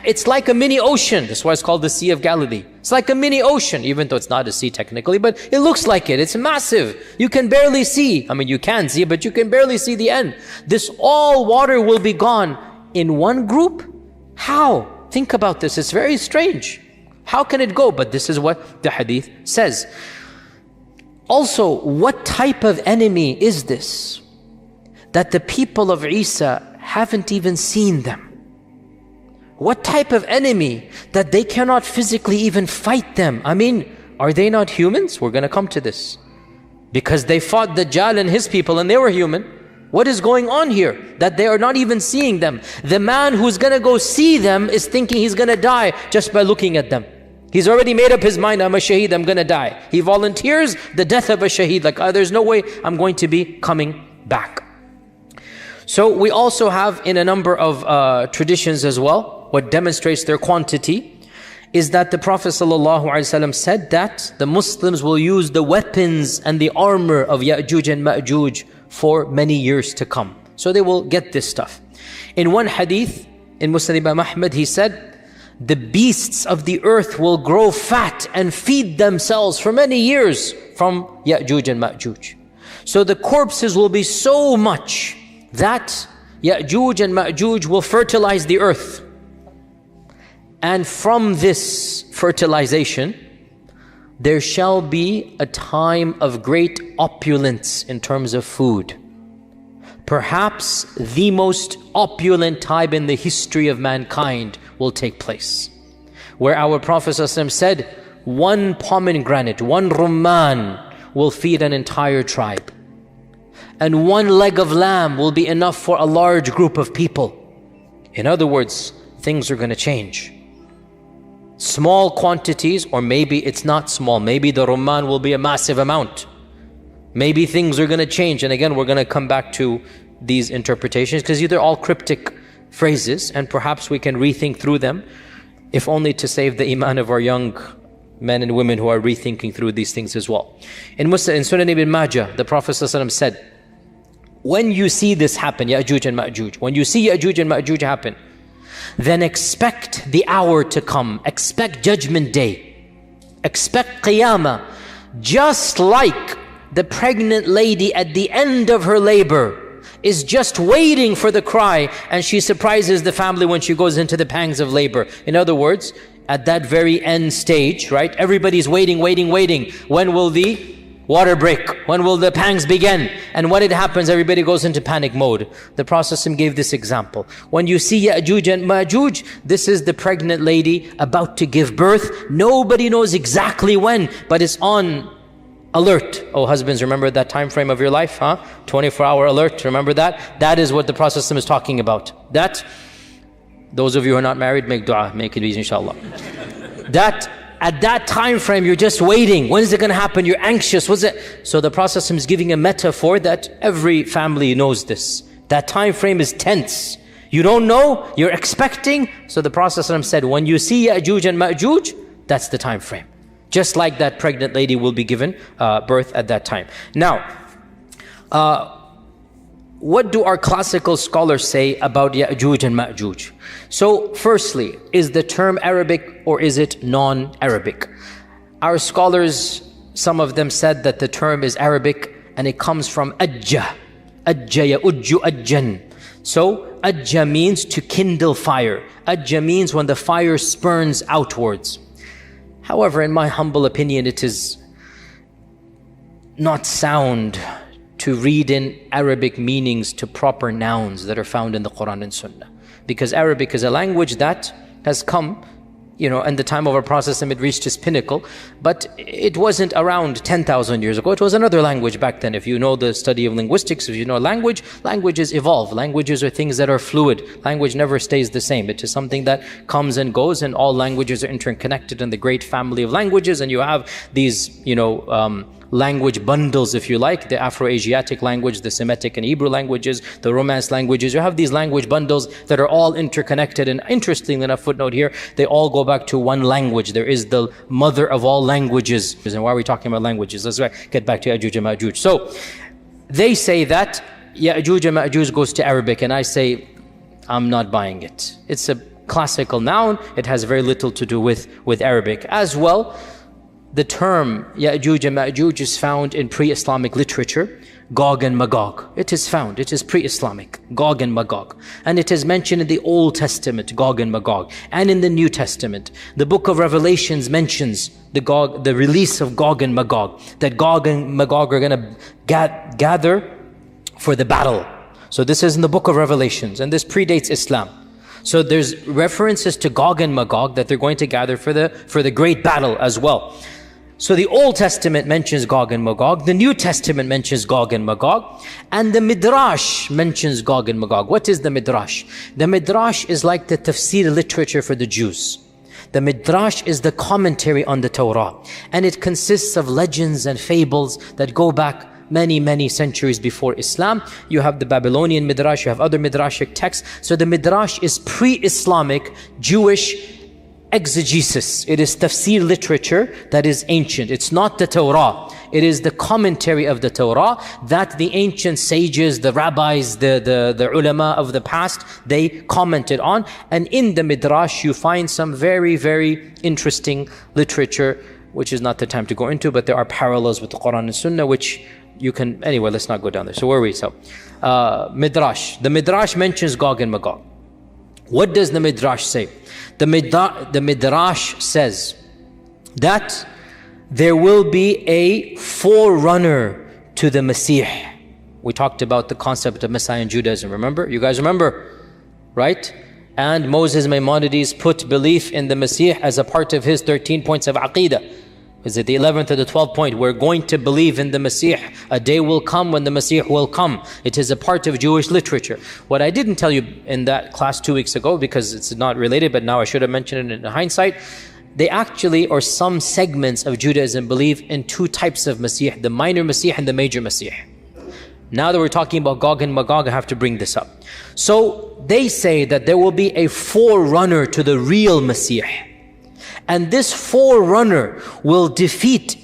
Speaker 1: It's like a mini ocean. That's why it's called the Sea of Galilee. It's like a mini ocean, even though it's not a sea technically, but it looks like it. It's massive. You can barely see. You can see, but you can barely see the end. This all water will be gone in one group? How? Think about this. It's very strange. How can it go? But this is what the hadith says. Also, what type of enemy is this? That the people of Isa haven't even seen them. What type of enemy that they cannot physically even fight them? Are they not humans? We're going to come to this. Because they fought Dajjal and his people and they were human. What is going on here? That they are not even seeing them. The man who's going to go see them is thinking he's going to die just by looking at them. He's already made up his mind, I'm a shaheed, I'm going to die. He volunteers the death of a shaheed, like there's no way I'm going to be coming back. So we also have in a number of traditions as well, what demonstrates their quantity is that the Prophet ﷺ said that the Muslims will use the weapons and the armor of Yajuj and Majuj for many years to come. So they will get this stuff. In one hadith, in Musnad Imam Ahmad, he said, the beasts of the earth will grow fat and feed themselves for many years from Yajuj and Majuj. So the corpses will be so much that Yajuj and Majuj will fertilize the earth. And from this fertilization, there shall be a time of great opulence in terms of food. Perhaps the most opulent time in the history of mankind will take place, where our Prophet ﷺ said, one pomegranate, one rumman will feed an entire tribe. And one leg of lamb will be enough for a large group of people. In other words, things are going to change. Small quantities, or maybe it's not small. Maybe the rumman will be a massive amount. Maybe things are going to change. And again, we're going to come back to these interpretations because these are all cryptic phrases and perhaps we can rethink through them, if only to save the iman of our young men and women who are rethinking through these things as well. In Sunan Ibn Majah, the Prophet ﷺ said, when you see this happen, Yajuj and Majuj, when you see Yajuj and Majuj happen, then expect the hour to come, expect judgment day, expect Qiyamah, just like the pregnant lady at the end of her labor is just waiting for the cry, and she surprises the family when she goes into the pangs of labor. In other words, at that very end stage, right? Everybody's waiting. When will the water break? When will the pangs begin? And when it happens, everybody goes into panic mode. The Prophet gave this example. When you see Yajuj and Majuj, this is the pregnant lady about to give birth. Nobody knows exactly when, but it's on alert. Oh, husbands, remember that time frame of your life, 24-hour alert, remember that? That is what the Prophet is talking about. That, those of you who are not married, make dua, make it easy, inshallah. That, at that time frame, you're just waiting. When is it going to happen? You're anxious. What's it? So the Prophet is giving a metaphor that every family knows this. That time frame is tense. You don't know, you're expecting. So the Prophet said, when you see Yajuj and Majuj, that's the time frame. Just like that pregnant lady will be given birth at that time. Now, what do our classical scholars say about Yajuj and Majuj? So, firstly, is the term Arabic or is it non-Arabic? Our scholars, some of them said that the term is Arabic and it comes from ajja. Ajja ya'ujju ajjan. So, ajja means to kindle fire. Ajja means when the fire spurns outwards. However, in my humble opinion, it is not sound to read in Arabic meanings to proper nouns that are found in the Qur'an and Sunnah. because Arabic is a language that has come, in the time of our Prophet, it reached its pinnacle, but it wasn't around 10,000 years ago. It was another language back then. If you know the study of linguistics, if you know languages evolve. Languages are things that are fluid. Language never stays the same. It is something that comes and goes, and all languages are interconnected in the great family of languages, and you have these, language bundles, if you like, the Afro-Asiatic language, the Semitic and Hebrew languages, the Romance languages. You have these language bundles that are all interconnected, and interestingly enough, footnote here, they all go back to one language. There is the mother of all languages. And why are we talking about languages? Let's get back to Yajuj and Majuj. So they say that Yajuj and Majuj goes to Arabic, and I say, I'm not buying it. It's a classical noun. It has very little to do with Arabic. As well, the term Yajuj and Majuj is found in pre-Islamic literature, Gog and Magog. It is found, it is pre-Islamic, Gog and Magog. And it is mentioned in the Old Testament, Gog and Magog, and in the New Testament. The book of Revelations mentions the release of Gog and Magog, that Gog and Magog are going to gather for the battle. So this is in the book of Revelations, and this predates Islam. So there's references to Gog and Magog that they're going to gather for the great battle as well. So the Old Testament mentions Gog and Magog, the New Testament mentions Gog and Magog, and the Midrash mentions Gog and Magog. What is the Midrash? The Midrash is like the tafsir literature for the Jews. The Midrash is the commentary on the Torah, and it consists of legends and fables that go back many, many centuries before Islam. You have the Babylonian Midrash, you have other Midrashic texts. So the Midrash is pre-Islamic Jewish exegesis. It is tafsir literature that is ancient. It's not the Torah. It is the commentary of the Torah that the ancient sages, the rabbis, the ulama of the past, they commented on. And in the Midrash, you find some very, very interesting literature, which is not the time to go into, but there are parallels with the Qur'an and Sunnah, which you can, anyway, let's not go down there. So where are we? So, Midrash. The Midrash mentions Gog and Magog. What does the Midrash say? The Midrash says that there will be a forerunner to the Messiah. We talked about the concept of Messiah in Judaism, remember? You guys remember, right? And Moses Maimonides put belief in the Messiah as a part of his 13 points of Aqidah. Is it the 11th or the 12th point? We're going to believe in the Messiah. A day will come when the Messiah will come. It is a part of Jewish literature. What I didn't tell you in that class 2 weeks ago, because it's not related, but now I should have mentioned it in hindsight, they actually, or some segments of Judaism, believe in two types of Messiah, the minor Messiah and the major Messiah. Now that we're talking about Gog and Magog, I have to bring this up. So they say that there will be a forerunner to the real Messiah. And this forerunner will defeat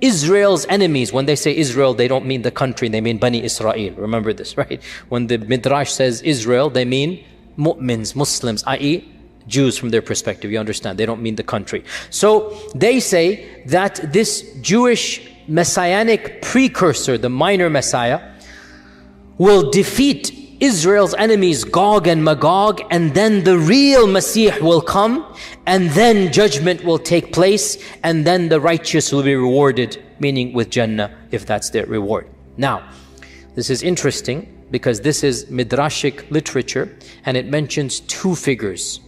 Speaker 1: Israel's enemies. When they say Israel, they don't mean the country, they mean Bani Israel. Remember this, right? When the Midrash says Israel, they mean mu'mins, Muslims, i.e. Jews from their perspective. You understand? They don't mean the country. So they say that this Jewish messianic precursor, the minor Messiah, will defeat Israel's enemies, Gog and Magog, and then the real Messiah will come, and then judgment will take place, and then the righteous will be rewarded, meaning with Jannah, if that's their reward. Now, this is interesting because this is Midrashic literature, and it mentions two figures.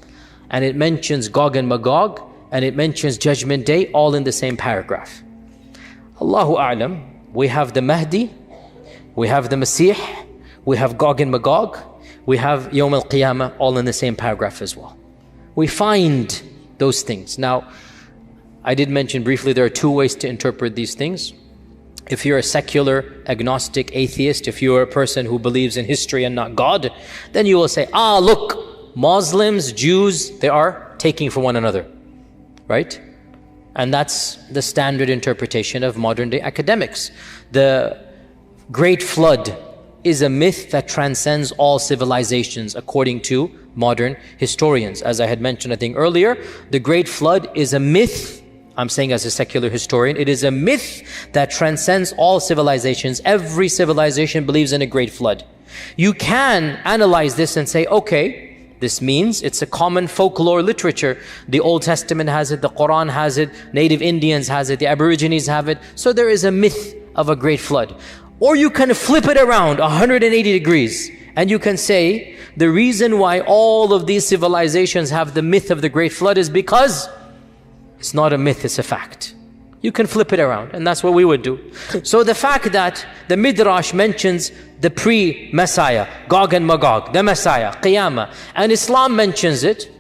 Speaker 1: And it mentions Gog and Magog, and it mentions Judgment Day, all in the same paragraph. Allahu A'lam, we have the Mahdi, we have the Messiah, we have Gog and Magog, we have Yawm al-Qiyamah, all in the same paragraph as well. We find those things. Now, I did mention briefly there are two ways to interpret these things. If you're a secular, agnostic, atheist, if you're a person who believes in history and not God, then you will say, look, Muslims, Jews, they are taking from one another, right? And that's the standard interpretation of modern day academics. The Great Flood is a myth that transcends all civilizations according to modern historians. As I had mentioned, I think earlier, the Great Flood is a myth. I'm saying as a secular historian, it is a myth that transcends all civilizations. Every civilization believes in a Great Flood. You can analyze this and say, okay, this means it's a common folklore literature. The Old Testament has it, the Qur'an has it, native Indians has it, the Aborigines have it. So there is a myth of a Great Flood. Or you can flip it around 180 degrees And you can say, the reason why all of these civilizations have the myth of the Great Flood is because it's not a myth, it's a fact. You can flip it around, and that's what we would do. So the fact that the Midrash mentions the pre-Messiah, Gog and Magog, the Messiah, Qiyamah, and Islam mentions it,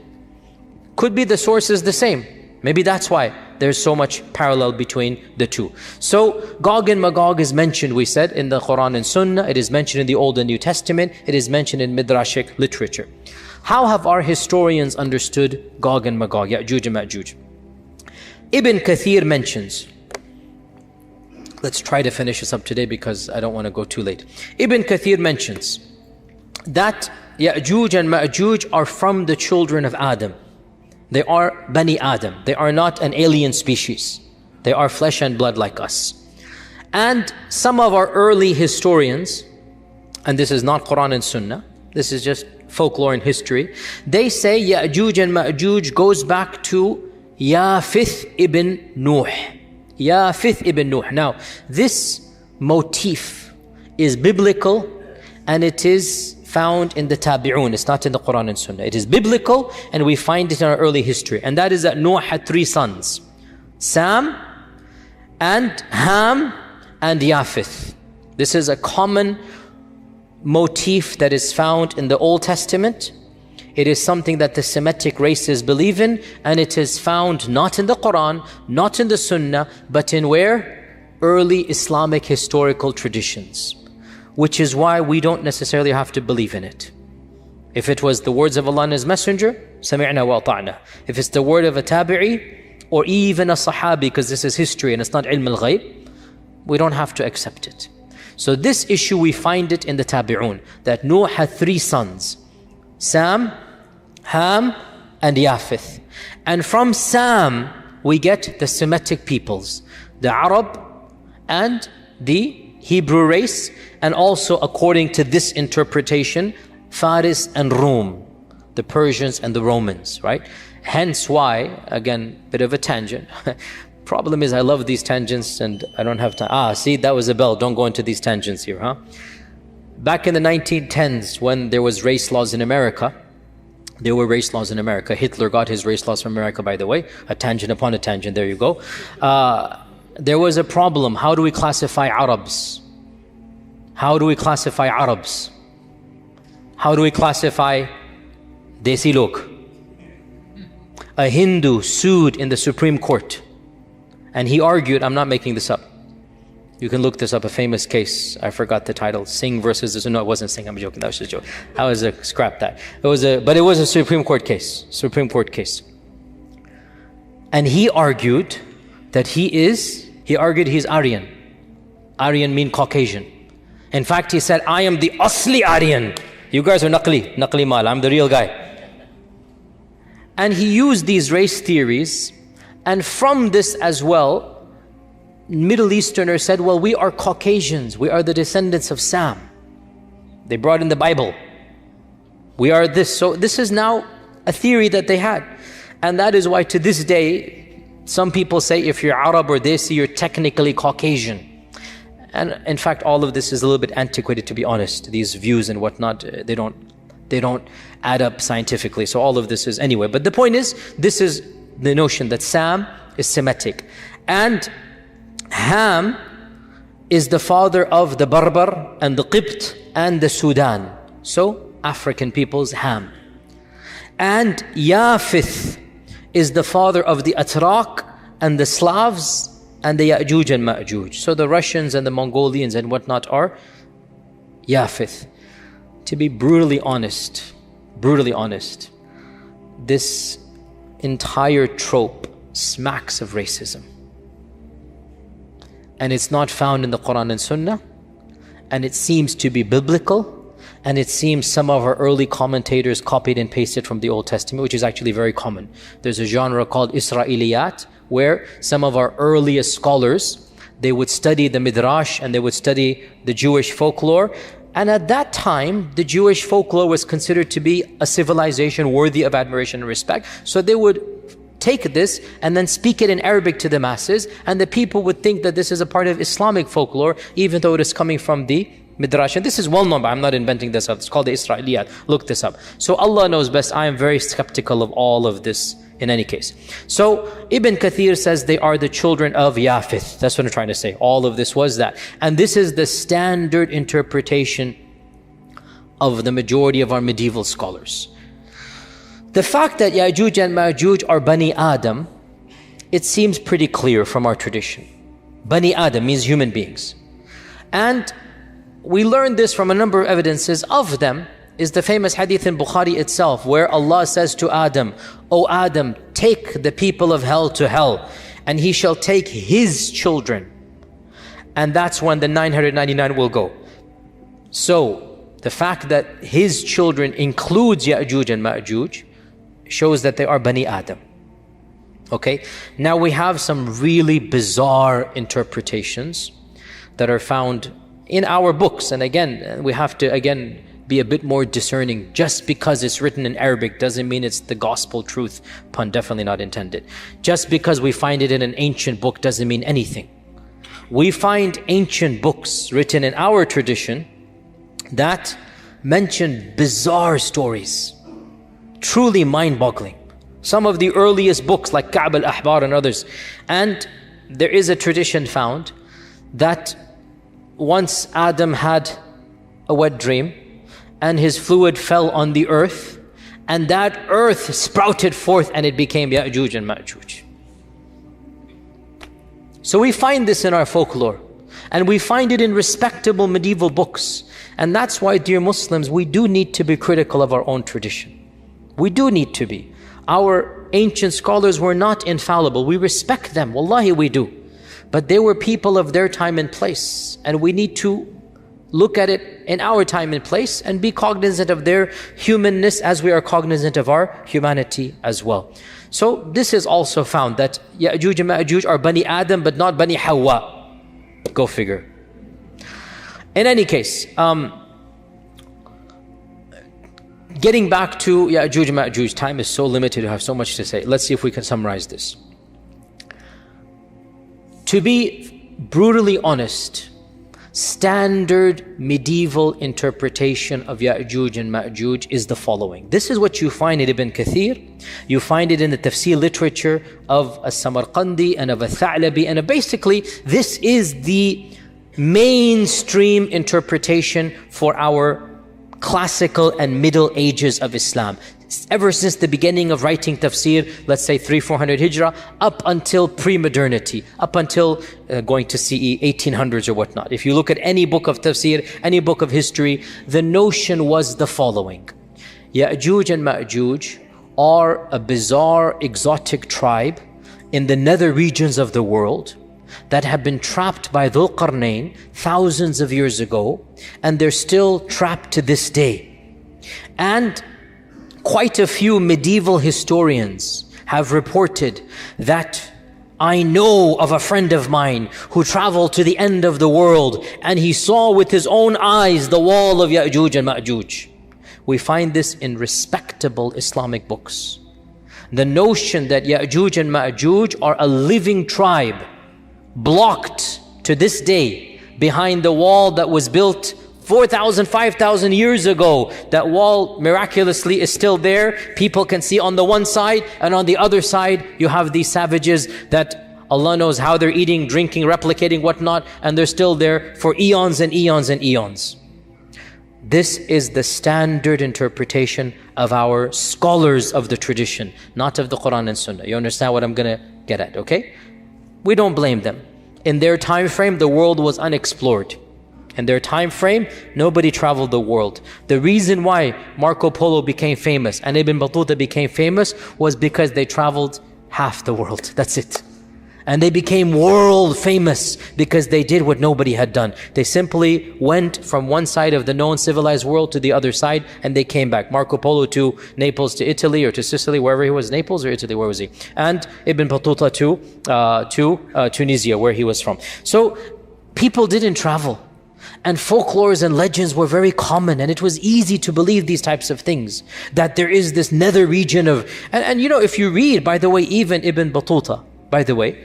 Speaker 1: could be the source is the same. Maybe that's why there's so much parallel between the two. So Gog and Magog is mentioned, we said, in the Qur'an and Sunnah. It is mentioned in the Old and New Testament. It is mentioned in Midrashic literature. How have our historians understood Gog and Magog, Yajuj and Majuj? Ibn Kathir mentions, let's try to finish this up today because I don't want to go too late. Ibn Kathir mentions that Yajuj and Majuj are from the children of Adam. They are Bani Adam. They are not an alien species. They are flesh and blood like us. And some of our early historians, and this is not Qur'an and Sunnah, this is just folklore and history, they say Yajuj and Majuj goes back to Yafith ibn Nuh. Yafith ibn Nuh. Now, this motif is biblical and it is found in the Tabi'un. It's not in the Qur'an and Sunnah. It is biblical and we find it in our early history. And that is that Noah had 3 sons. Sam and Ham and Yafith. This is a common motif that is found in the Old Testament. It is something that the Semitic races believe in, and it is found not in the Qur'an, not in the Sunnah, but in where? Early Islamic historical traditions. Which is why we don't necessarily have to believe in it. If it was the words of Allah and His Messenger, سَمِعْنَا وَأَطَعْنَا. If it's the word of a tabi'i, or even a sahabi, because this is history and it's not ilm al-ghayb, we don't have to accept it. So this issue, we find it in the Tabi'un, that Noah had 3 sons, Sam, Ham, and Yafith. And from Sam, we get the Semitic peoples, the Arab and the Hebrew race, and also according to this interpretation, Faris and Rum, the Persians and the Romans, right? Hence why, again, bit of a tangent. Problem is I love these tangents and I don't have time. See, that was a bell. Don't go into these tangents here, huh? Back in the 1910s, when there was race laws in America, there were race laws in America. Hitler got his race laws from America, by the way. A tangent upon a tangent, there you go. There was a problem. How do we classify Arabs? How do we classify Arabs? How do we classify Desi log? A Hindu sued in the Supreme Court. And he argued, I'm not making this up. You can look this up, a famous case. I forgot the title. Singh versus, no, it wasn't Singh, I'm joking, that was just a joke. I was scrap that. But it was a Supreme Court case. Supreme Court case. And he argued that he argued he's Aryan. Aryan mean Caucasian. In fact, he said, I am the Asli Aryan. You guys are Naqli Mal, I'm the real guy. And he used these race theories, and from this as well, Middle Easterners said, well, we are Caucasians. We are the descendants of Sam. They brought in the Bible. We are this. So this is now a theory that they had. And that is why to this day, some people say if you're Arab or Desi, you're technically Caucasian. And in fact, all of this is a little bit antiquated, to be honest. These views and whatnot, they don't add up scientifically. So all of this is, anyway. But the point is, this is the notion that Sam is Semitic. And Ham is the father of the Barbar and the Qibt and the Sudan. So African peoples, Ham. And Yafith is the father of the Atrak and the Slavs and the Yajuj and Majuj. So the Russians and the Mongolians and whatnot are Yafith. To be brutally honest, this entire trope smacks of racism. And it's not found in the Qur'an and Sunnah, and it seems to be biblical, and it seems some of our early commentators copied and pasted from the Old Testament, which is actually very common. There's a genre called Israeliyat, where some of our earliest scholars, they would study the Midrash and they would study the Jewish folklore. And at that time, the Jewish folklore was considered to be a civilization worthy of admiration and respect. So they would take this and then speak it in Arabic to the masses, and the people would think that this is a part of Islamic folklore, even though it is coming from the Midrash, and this is well known, but I'm not inventing this up. It's called the Israeliyat. Look this up. So Allah knows best. I am very skeptical of all of this in any case. So Ibn Kathir says they are the children of Yafith. That's what I'm trying to say. All of this was that. And this is the standard interpretation of the majority of our medieval scholars. The fact that Yajuj and Majuj are Bani Adam, it seems pretty clear from our tradition. Bani Adam means human beings. And we learn this from a number of evidences. Of them is the famous hadith in Bukhari itself, where Allah says to Adam, "O Adam, take the people of hell to hell, and he shall take his children." And that's when the 999 will go. So the fact that his children includes Yajuj and Majuj shows that they are Bani Adam. Okay, now we have some really bizarre interpretations that are found in our books. And again, we have to be a bit more discerning. Just because it's written in Arabic doesn't mean it's the gospel truth. Pun definitely not intended. Just because we find it in an ancient book doesn't mean anything. We find ancient books written in our tradition that mention bizarre stories, truly mind-boggling. Some of the earliest books like Ka'b al-Ahbar and others. And there is a tradition found that once Adam had a wet dream and his fluid fell on the earth, and that earth sprouted forth and it became Yajuj and Majuj. So we find this in our folklore, and we find it in respectable medieval books. And that's why, dear Muslims, we do need to be critical of our own tradition. We do need to be. Our ancient scholars were not infallible. We respect them, wallahi we do. But they were people of their time and place, and we need to look at it in our time and place and be cognizant of their humanness as we are cognizant of our humanity as well. So this is also found that Yajuj and Majuj are Bani Adam but not Bani Hawa. Go figure. In any case, getting back to Yajuj and Majuj, time is so limited, I have so much to say. Let's see if we can summarize this. To be brutally honest, standard medieval interpretation of Yajuj and Majuj is the following. This is what you find in Ibn Kathir. You find it in the tafsir literature of As-Samarqandi and of Al-Tha'labi, and basically this is the mainstream interpretation for our classical and middle ages of Islam. Ever since the beginning of writing tafsir, let's say 300-400 Hijrah, up until pre-modernity, up until going to CE 1800s or whatnot. If you look at any book of tafsir, any book of history, the notion was the following. Yajuj and Majuj are a bizarre, exotic tribe in the nether regions of the world that have been trapped by Dhul-Qarnayn thousands of years ago, and they're still trapped to this day. And quite a few medieval historians have reported that I know of a friend of mine who traveled to the end of the world and he saw with his own eyes the wall of Yajuj and Majuj. We find this in respectable Islamic books. The notion that Yajuj and Majuj are a living tribe blocked to this day behind the wall that was built 4,000, 5,000 years ago. That wall miraculously is still there. People can see on the one side, and on the other side you have these savages that Allah knows how they're eating, drinking, replicating, whatnot, and they're still there for eons and eons and eons. This is the standard interpretation of our scholars of the tradition, not of the Qur'an and Sunnah. You understand what I'm going to get at, okay? We don't blame them. In their time frame, the world was unexplored. In their time frame, nobody traveled the world. The reason why Marco Polo became famous and Ibn Battuta became famous was because they traveled half the world. That's it. And they became world famous because they did what nobody had done. They simply went from one side of the known civilized world to the other side, and they came back. Marco Polo to Naples, to Italy, or to Sicily, wherever he was. Naples or Italy, where was he? And Ibn Battuta to Tunisia, where he was from. So people didn't travel. And folklores and legends were very common, and it was easy to believe these types of things. That there is this nether region of... And you know, if you read, by the way, even Ibn Battuta, by the way,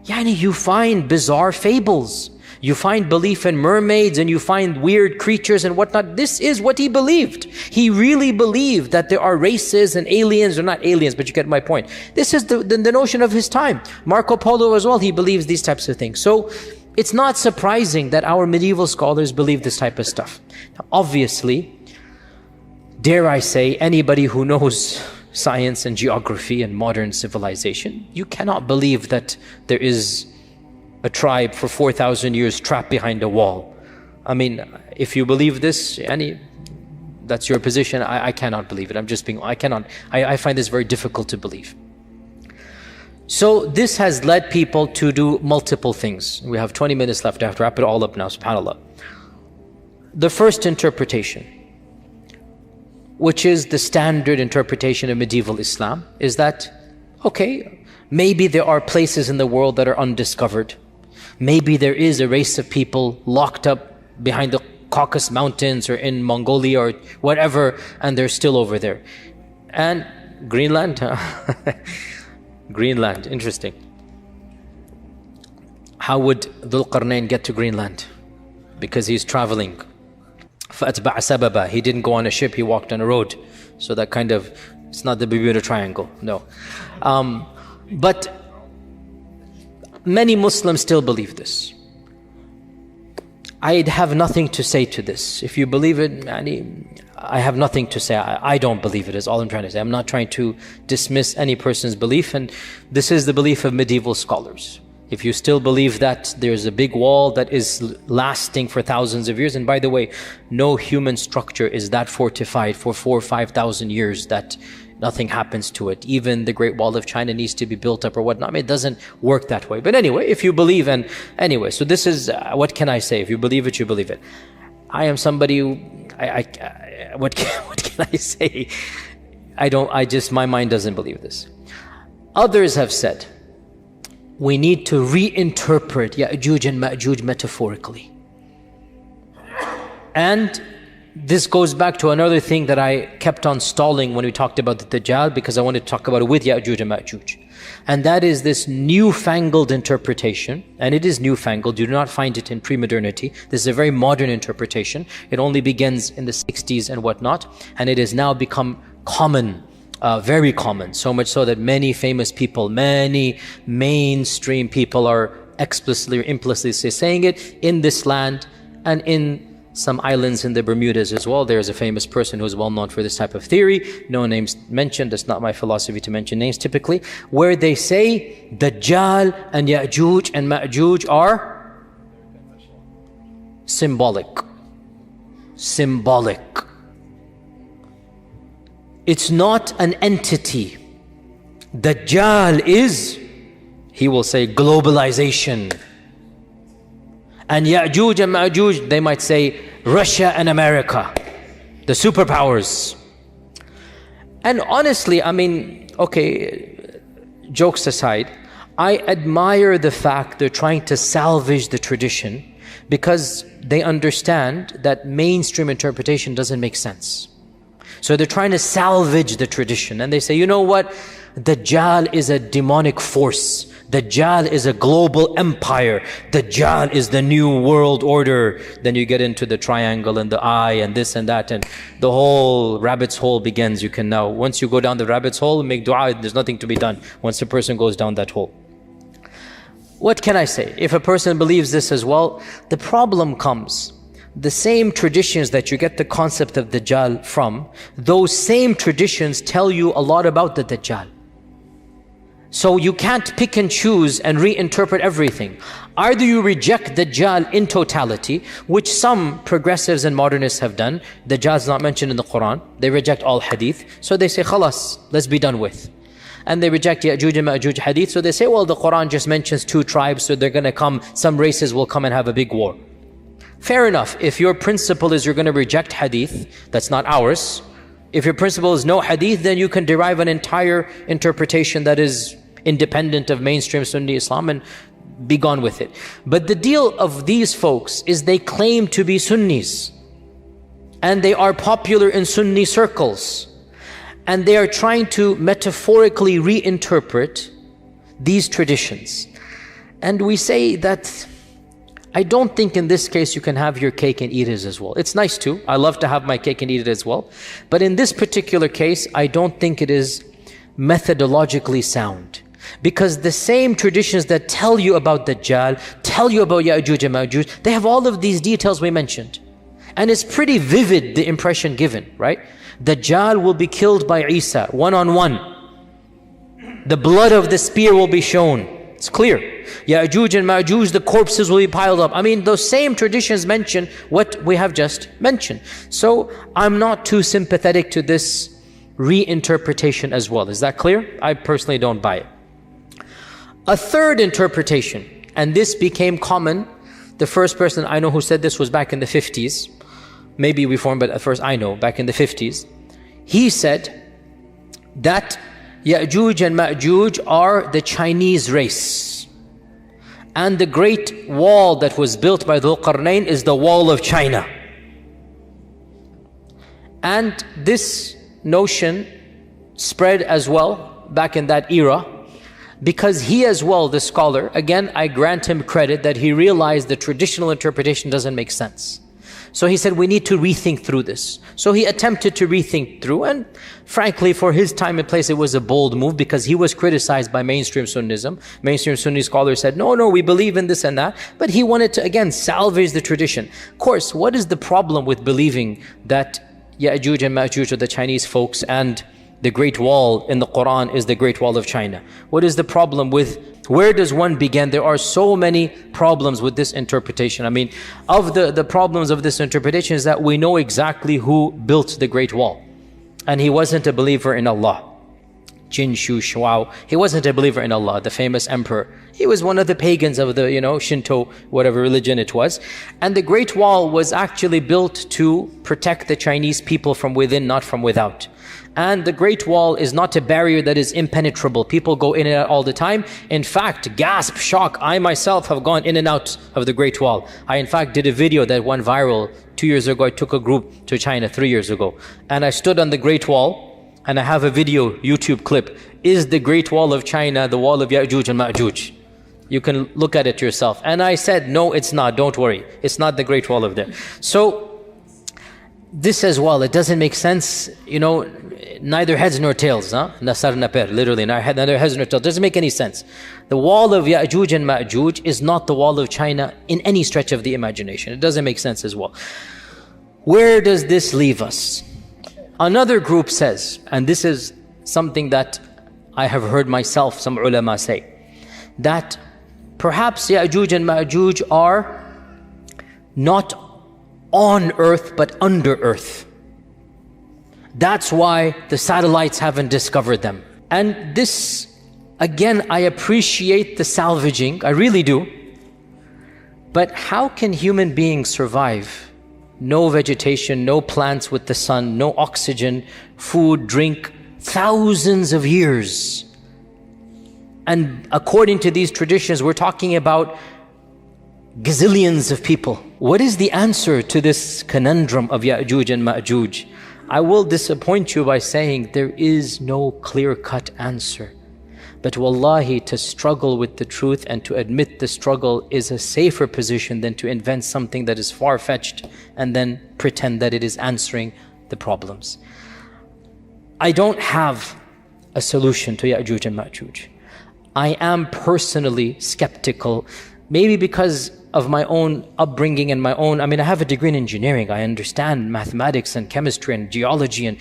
Speaker 1: you find bizarre fables. You find belief in mermaids and you find weird creatures and whatnot. This is what he believed. He really believed that there are races and aliens, or not aliens, but you get my point. This is the notion of his time. Marco Polo as well, he believes these types of things. So it's not surprising that our medieval scholars believe this type of stuff. Now, obviously, dare I say, anybody who knows science and geography and modern civilization, you cannot believe that there is a tribe for 4,000 years trapped behind a wall. I mean, if you believe this, that's your position. I cannot believe it. I find this very difficult to believe. So this has led people to do multiple things. We have 20 minutes left. I have to wrap it all up now, subhanAllah. The first interpretation, which is the standard interpretation of medieval Islam, is that, okay, maybe there are places in the world that are undiscovered. Maybe there is a race of people locked up behind the Caucasus Mountains or in Mongolia or whatever, and they're still over there. And Greenland, Greenland, interesting. How would Dhul-Qarnayn get to Greenland? Because he's traveling. فَأَتْبَعَ سَبَبًا. He didn't go on a ship, he walked on a road. So that kind of, it's not the Bermuda Triangle, no. But many Muslims still believe this. I have nothing to say to this. If you believe it, I have nothing to say. I don't believe it, is all I'm trying to say. I'm not trying to dismiss any person's belief, and this is the belief of medieval scholars. If you still believe that there's a big wall that is lasting for thousands of years, and by the way, no human structure is that fortified for 4,000 or 5,000 years that nothing happens to it. Even the Great Wall of China needs to be built up or whatnot. I mean, it doesn't work that way. But anyway, if you believe, and anyway, so this is, what can I say? If you believe it, you believe it. I am somebody who, what can I say? My mind doesn't believe this. Others have said, we need to reinterpret Yajuj and Majuj metaphorically. And this goes back to another thing that I kept on stalling when we talked about the Dajjal, because I wanted to talk about it with Yajuj and Majuj. And that is this newfangled interpretation, and it is newfangled. You do not find it in pre-modernity. This is a very modern interpretation. It only begins in the 60s and whatnot, and it has now become common, very common, so much so that many famous people, many mainstream people are explicitly or implicitly saying it in this land and in some islands in the Bermudas as well. There's a famous person who's well known for this type of theory. No names mentioned. It's not my philosophy to mention names typically. Where they say Dajjal and Yajuj and Majuj are symbolic. Symbolic. It's not an entity. Dajjal is, he will say, globalization. And Yajuj and Majuj, they might say Russia and America, the superpowers. And honestly, I mean, okay, jokes aside, I admire the fact they're trying to salvage the tradition, because they understand that mainstream interpretation doesn't make sense. So they're trying to salvage the tradition, and they say, you know what? Dajjal is a demonic force. Dajjal is a global empire. Dajjal is the new world order. Then you get into the triangle and the eye and this and that, and the whole rabbit's hole begins. You can now, once you go down the rabbit's hole, make dua, there's nothing to be done once a person goes down that hole. What can I say? If a person believes this as well, the problem comes. The same traditions that you get the concept of Dajjal from, those same traditions tell you a lot about the Dajjal. So you can't pick and choose and reinterpret everything. Either you reject Dajjal in totality, which some progressives and modernists have done. Dajjal is not mentioned in the Qur'an. They reject all Hadith. So they say, khalas, let's be done with. And they reject Yajuj and Majuj Hadith. So they say, well, the Qur'an just mentions 2 tribes, so they're going to come, some races will come and have a big war. Fair enough. If your principle is you're going to reject Hadith, that's not ours. If your principle is no Hadith, then you can derive an entire interpretation that is independent of mainstream Sunni Islam and be gone with it. But the deal of these folks is they claim to be Sunnis, and they are popular in Sunni circles, and they are trying to metaphorically reinterpret these traditions. And we say that I don't think in this case you can have your cake and eat it as well. It's nice too. I love to have my cake and eat it as well. But in this particular case, I don't think it is methodologically sound. Because the same traditions that tell you about Dajjal, tell you about Yajuj and Majuj, they have all of these details we mentioned. And it's pretty vivid, the impression given, right? Dajjal will be killed by Isa, one-on-one. The blood of the spear will be shown. It's clear. Yajuj and Majuj, the corpses will be piled up. I mean, those same traditions mention what we have just mentioned. So I'm not too sympathetic to this reinterpretation as well. Is that clear? I personally don't buy it. A third interpretation, and this became common. The first person I know who said this was back in the 50s. Maybe reformed, but at first I know, back in the 50s. He said that Yajuj and Majuj are the Chinese race. And the great wall that was built by Dhul-Qarnayn is the wall of China. And this notion spread as well back in that era, because he as well, the scholar, again, I grant him credit that he realized the traditional interpretation doesn't make sense. So he said, we need to rethink through this. So he attempted to rethink through, and frankly, for his time and place, it was a bold move because he was criticized by mainstream Sunnism. Mainstream Sunni scholars said, no, we believe in this and that. But he wanted to, again, salvage the tradition. Of course, what is the problem with believing that Yajuj and Majuj are the Chinese folks and the Great Wall in the Qur'an is the Great Wall of China? What is the problem with, where does one begin? There are so many problems with this interpretation. I mean, of the problems of this interpretation is that we know exactly who built the Great Wall. And he wasn't a believer in Allah. Jin Shu Shuao, he wasn't a believer in Allah, the famous emperor. He was one of the pagans of the, Shinto, whatever religion it was. And the Great Wall was actually built to protect the Chinese people from within, not from without. And the Great Wall is not a barrier that is impenetrable. People go in and out all the time. In fact, gasp, shock, I myself have gone in and out of the Great Wall. I in fact did a video that went viral 2 years ago. I took a group to China 3 years ago. And I stood on the Great Wall, and I have a video, YouTube clip. Is the Great Wall of China the wall of Yajuj and Majuj? You can look at it yourself. And I said, no, it's not, don't worry. It's not the Great Wall of there. So, this as well, it doesn't make sense, neither heads nor tails, Nasar naper, literally, neither heads nor tails. Doesn't make any sense. The wall of Yajuj and Majuj is not the wall of China in any stretch of the imagination. It doesn't make sense as well. Where does this leave us? Another group says, and this is something that I have heard myself, some ulama say, that perhaps Yajuj and Majuj are not on earth but under earth. That's why the satellites haven't discovered them. And this, again, I appreciate the salvaging, I really do. But how can human beings survive? No vegetation, no plants with the sun, no oxygen, food, drink, thousands of years. And according to these traditions, we're talking about gazillions of people. What is the answer to this conundrum of Yajuj and Majuj? I will disappoint you by saying there is no clear-cut answer. But wallahi, to struggle with the truth and to admit the struggle is a safer position than to invent something that is far-fetched and then pretend that it is answering the problems. I don't have a solution to Yajuj and Majuj. I am personally skeptical, maybe because of my own upbringing and I have a degree in engineering. I understand mathematics and chemistry and geology, and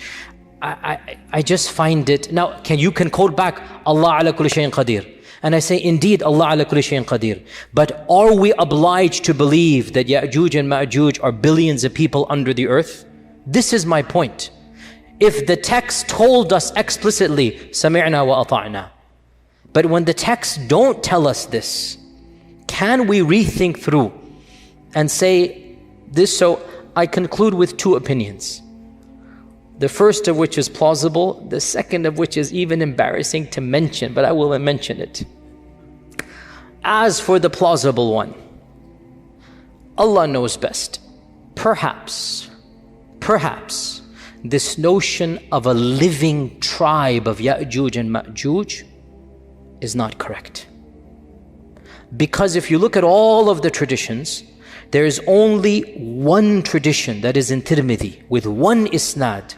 Speaker 1: I just find it. Now, you can quote back, Allah ala kulli shayin qadir. And I say, indeed, Allah ala kulli shayin qadir. But are we obliged to believe that Yajuj and Majuj are billions of people under the earth? This is my point. If the text told us explicitly, sami'na wa ata'na. But when the texts don't tell us this, can we rethink through and say this? So I conclude with two opinions. The first of which is plausible, the second of which is even embarrassing to mention, but I will mention it. As for the plausible one, Allah knows best. Perhaps, this notion of a living tribe of Yajuj and Majuj is not correct. Because if you look at all of the traditions, there is only one tradition that is in Tirmidhi with one isnad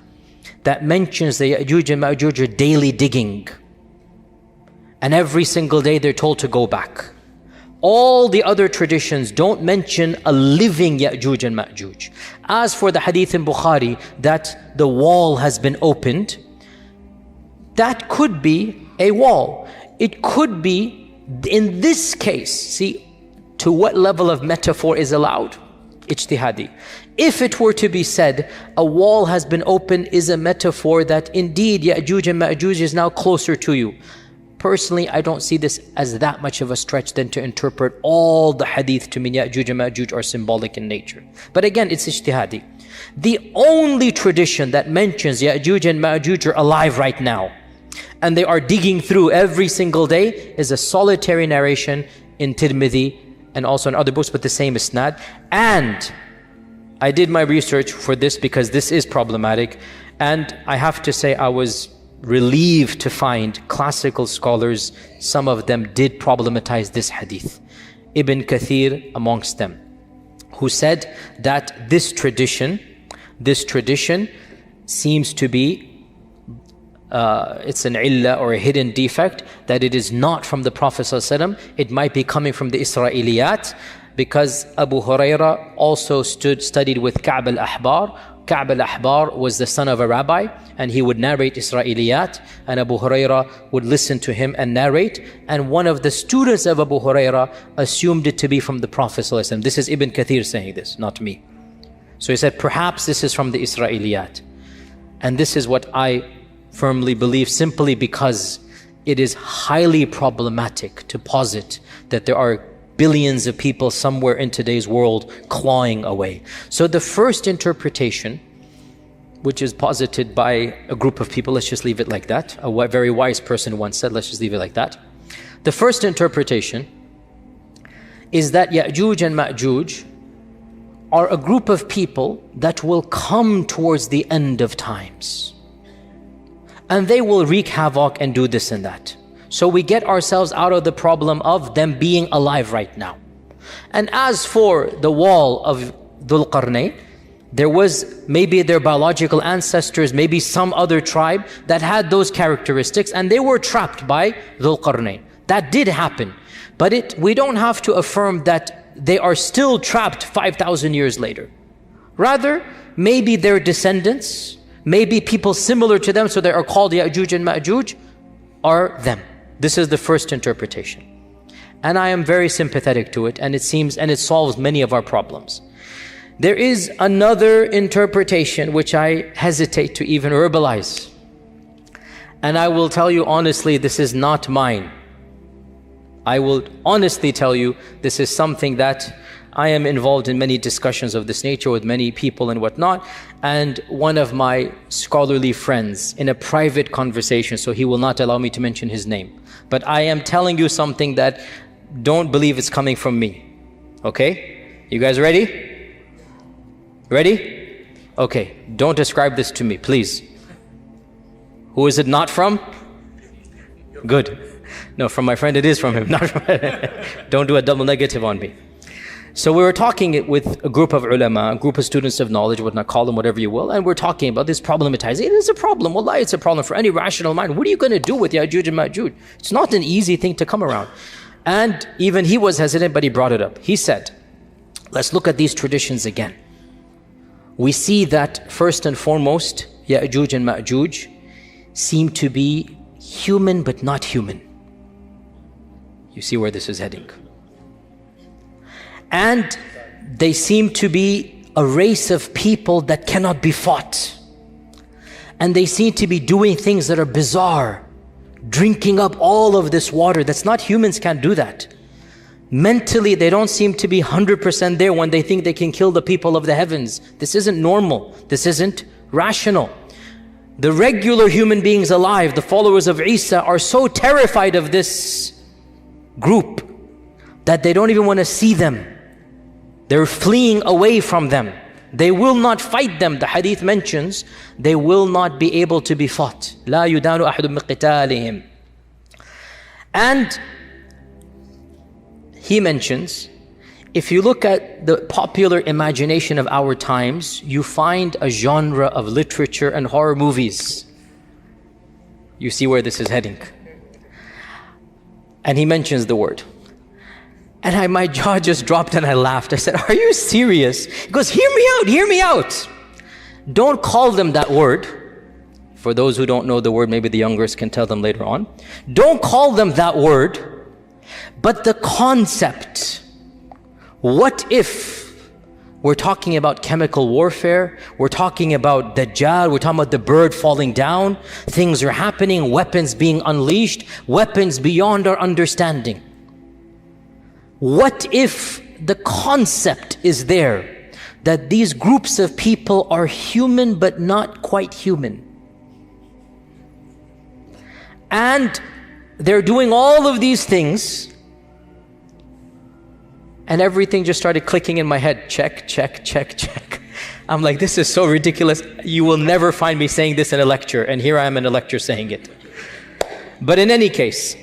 Speaker 1: that mentions the Yajuj and Majuj are daily digging. And every single day they're told to go back. All the other traditions don't mention a living Yajuj and Majuj. As for the hadith in Bukhari that the wall has been opened, that could be a wall. It could be, in this case, see to what level of metaphor is allowed? Ijtihadi. If it were to be said, a wall has been opened is a metaphor that indeed Yajuj and Majuj is now closer to you. Personally, I don't see this as that much of a stretch than to interpret all the hadith to mean Yajuj and Majuj are symbolic in nature. But again, it's ijtihadi. The only tradition that mentions Yajuj and Majuj are alive right now, and they are digging through every single day, is a solitary narration in Tirmidhi and also in other books, but the same isnad. And I did my research for this because this is problematic, and I have to say I was relieved to find classical scholars, some of them did problematize this hadith. Ibn Kathir amongst them, who said that this tradition seems to be it's an illah or a hidden defect, that it is not from the Prophet ﷺ. It might be coming from the Israeliyat, because Abu Huraira also studied with Ka'b al-Ahbar. Ka'b al-Ahbar was the son of a rabbi, and he would narrate Israeliyat, and Abu Huraira would listen to him and narrate, and one of the students of Abu Huraira assumed it to be from the Prophet ﷺ. This is Ibn Kathir saying this, not me. So he said, perhaps this is from the Israeliyat. And this is what I firmly believe, simply because it is highly problematic to posit that there are billions of people somewhere in today's world clawing away. So the first interpretation, which is posited by a group of people, let's just leave it like that. A very wise person once said, let's just leave it like that. The first interpretation is that Yajuj and Majuj are a group of people that will come towards the end of times. And they will wreak havoc and do this and that. So we get ourselves out of the problem of them being alive right now. And as for the wall of Dhul-Qarnayn, there was maybe their biological ancestors, maybe some other tribe that had those characteristics, and they were trapped by Dhul-Qarnayn. That did happen. But we don't have to affirm that they are still trapped 5,000 years later. Rather, maybe their descendants, maybe people similar to them, so they are called Yajuj and Majuj, are them. This is the first interpretation. And I am very sympathetic to it, and it solves many of our problems. There is another interpretation which I hesitate to even verbalize. And I will tell you honestly, this is not mine. I will honestly tell you, this is something that I am involved in many discussions of this nature with many people and whatnot. And one of my scholarly friends, in a private conversation, so he will not allow me to mention his name, but I am telling you something that don't believe it's coming from me. Okay? You guys ready? Ready? Okay. Don't describe this to me, please. Who is it not from? Good. No, from my friend it is from him. Not from Don't do a double negative on me. So we were talking with a group of ulama, a group of students of knowledge, whatnot, call them whatever you will, and we're talking about this problematizing. It is a problem. Wallahi, it's a problem for any rational mind. What are you going to do with Yajuj and Majuj? It's not an easy thing to come around. And even he was hesitant, but he brought it up. He said, let's look at these traditions again. We see that first and foremost, Yajuj and Majuj seem to be human but not human. You see where this is heading. And they seem to be a race of people that cannot be fought. And they seem to be doing things that are bizarre, drinking up all of this water. That's not, humans can't do that. Mentally, they don't seem to be 100% there when they think they can kill the people of the heavens. This isn't normal. This isn't rational. The regular human beings alive, the followers of Isa, are so terrified of this group that they don't even want to see them. They're fleeing away from them. They will not fight them. The hadith mentions they will not be able to be fought. لا يدان أحد من قتالهم. And he mentions, if you look at the popular imagination of our times, you find a genre of literature and horror movies. You see where this is heading. And he mentions the word. And my jaw just dropped and I laughed. I said, are you serious? He goes, hear me out. Don't call them that word. For those who don't know the word, maybe the youngers can tell them later on. Don't call them that word, but the concept. What if we're talking about chemical warfare, we're talking about Dajjal, we're talking about the bird falling down, things are happening, weapons being unleashed, weapons beyond our understanding. What if the concept is there that these groups of people are human but not quite human? And they're doing all of these things, and everything just started clicking in my head. Check, check, check, check. I'm like, this is so ridiculous. You will never find me saying this in a lecture, and here I am in a lecture saying it. But in any case,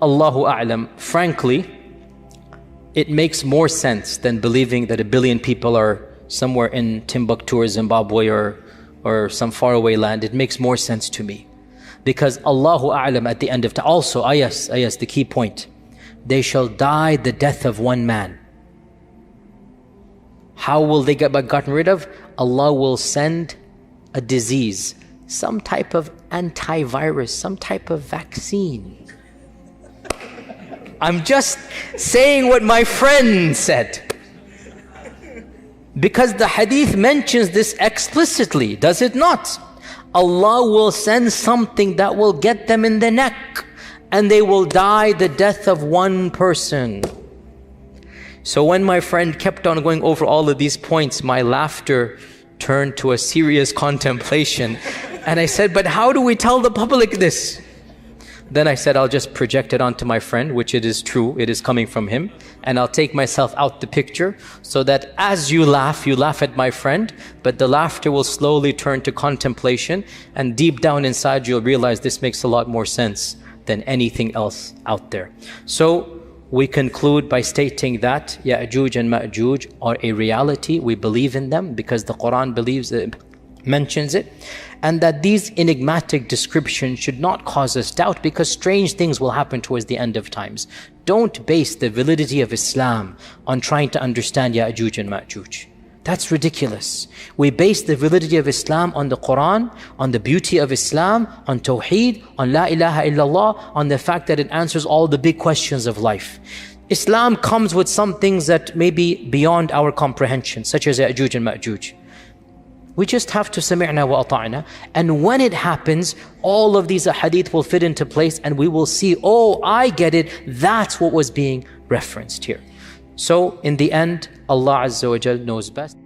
Speaker 1: Allahu A'lam, frankly, it makes more sense than believing that 1 billion people are somewhere in Timbuktu or Zimbabwe or some faraway land. It makes more sense to me. Because Allahu A'lam at the end of time, also, yes, the key point. They shall die the death of one man. How will they get gotten rid of? Allah will send a disease, some type of antivirus, some type of vaccine. I'm just saying what my friend said. Because the hadith mentions this explicitly, does it not? Allah will send something that will get them in the neck, and they will die the death of one person. So when my friend kept on going over all of these points, my laughter turned to a serious contemplation. And I said, but how do we tell the public this? Then I said, I'll just project it onto my friend, which it is true, it is coming from him. And I'll take myself out the picture so that as you laugh at my friend, but the laughter will slowly turn to contemplation, and deep down inside you'll realize this makes a lot more sense than anything else out there. So we conclude by stating that Yajuj and Majuj are a reality. We believe in them because the Qur'an mentions it, and that these enigmatic descriptions should not cause us doubt, because strange things will happen towards the end of times. Don't base the validity of Islam on trying to understand Yajuj and Majuj. That's ridiculous. We base the validity of Islam on the Qur'an, on the beauty of Islam, on Tawheed, on La ilaha illallah, on the fact that it answers all the big questions of life. Islam comes with some things that may be beyond our comprehension, such as Yajuj and Majuj. We just have to sami'na wa ata'na, and when it happens, all of these hadith will fit into place, and we will see, oh, I get it, that's what was being referenced here. So in the end, Allah Azza wa Jal knows best.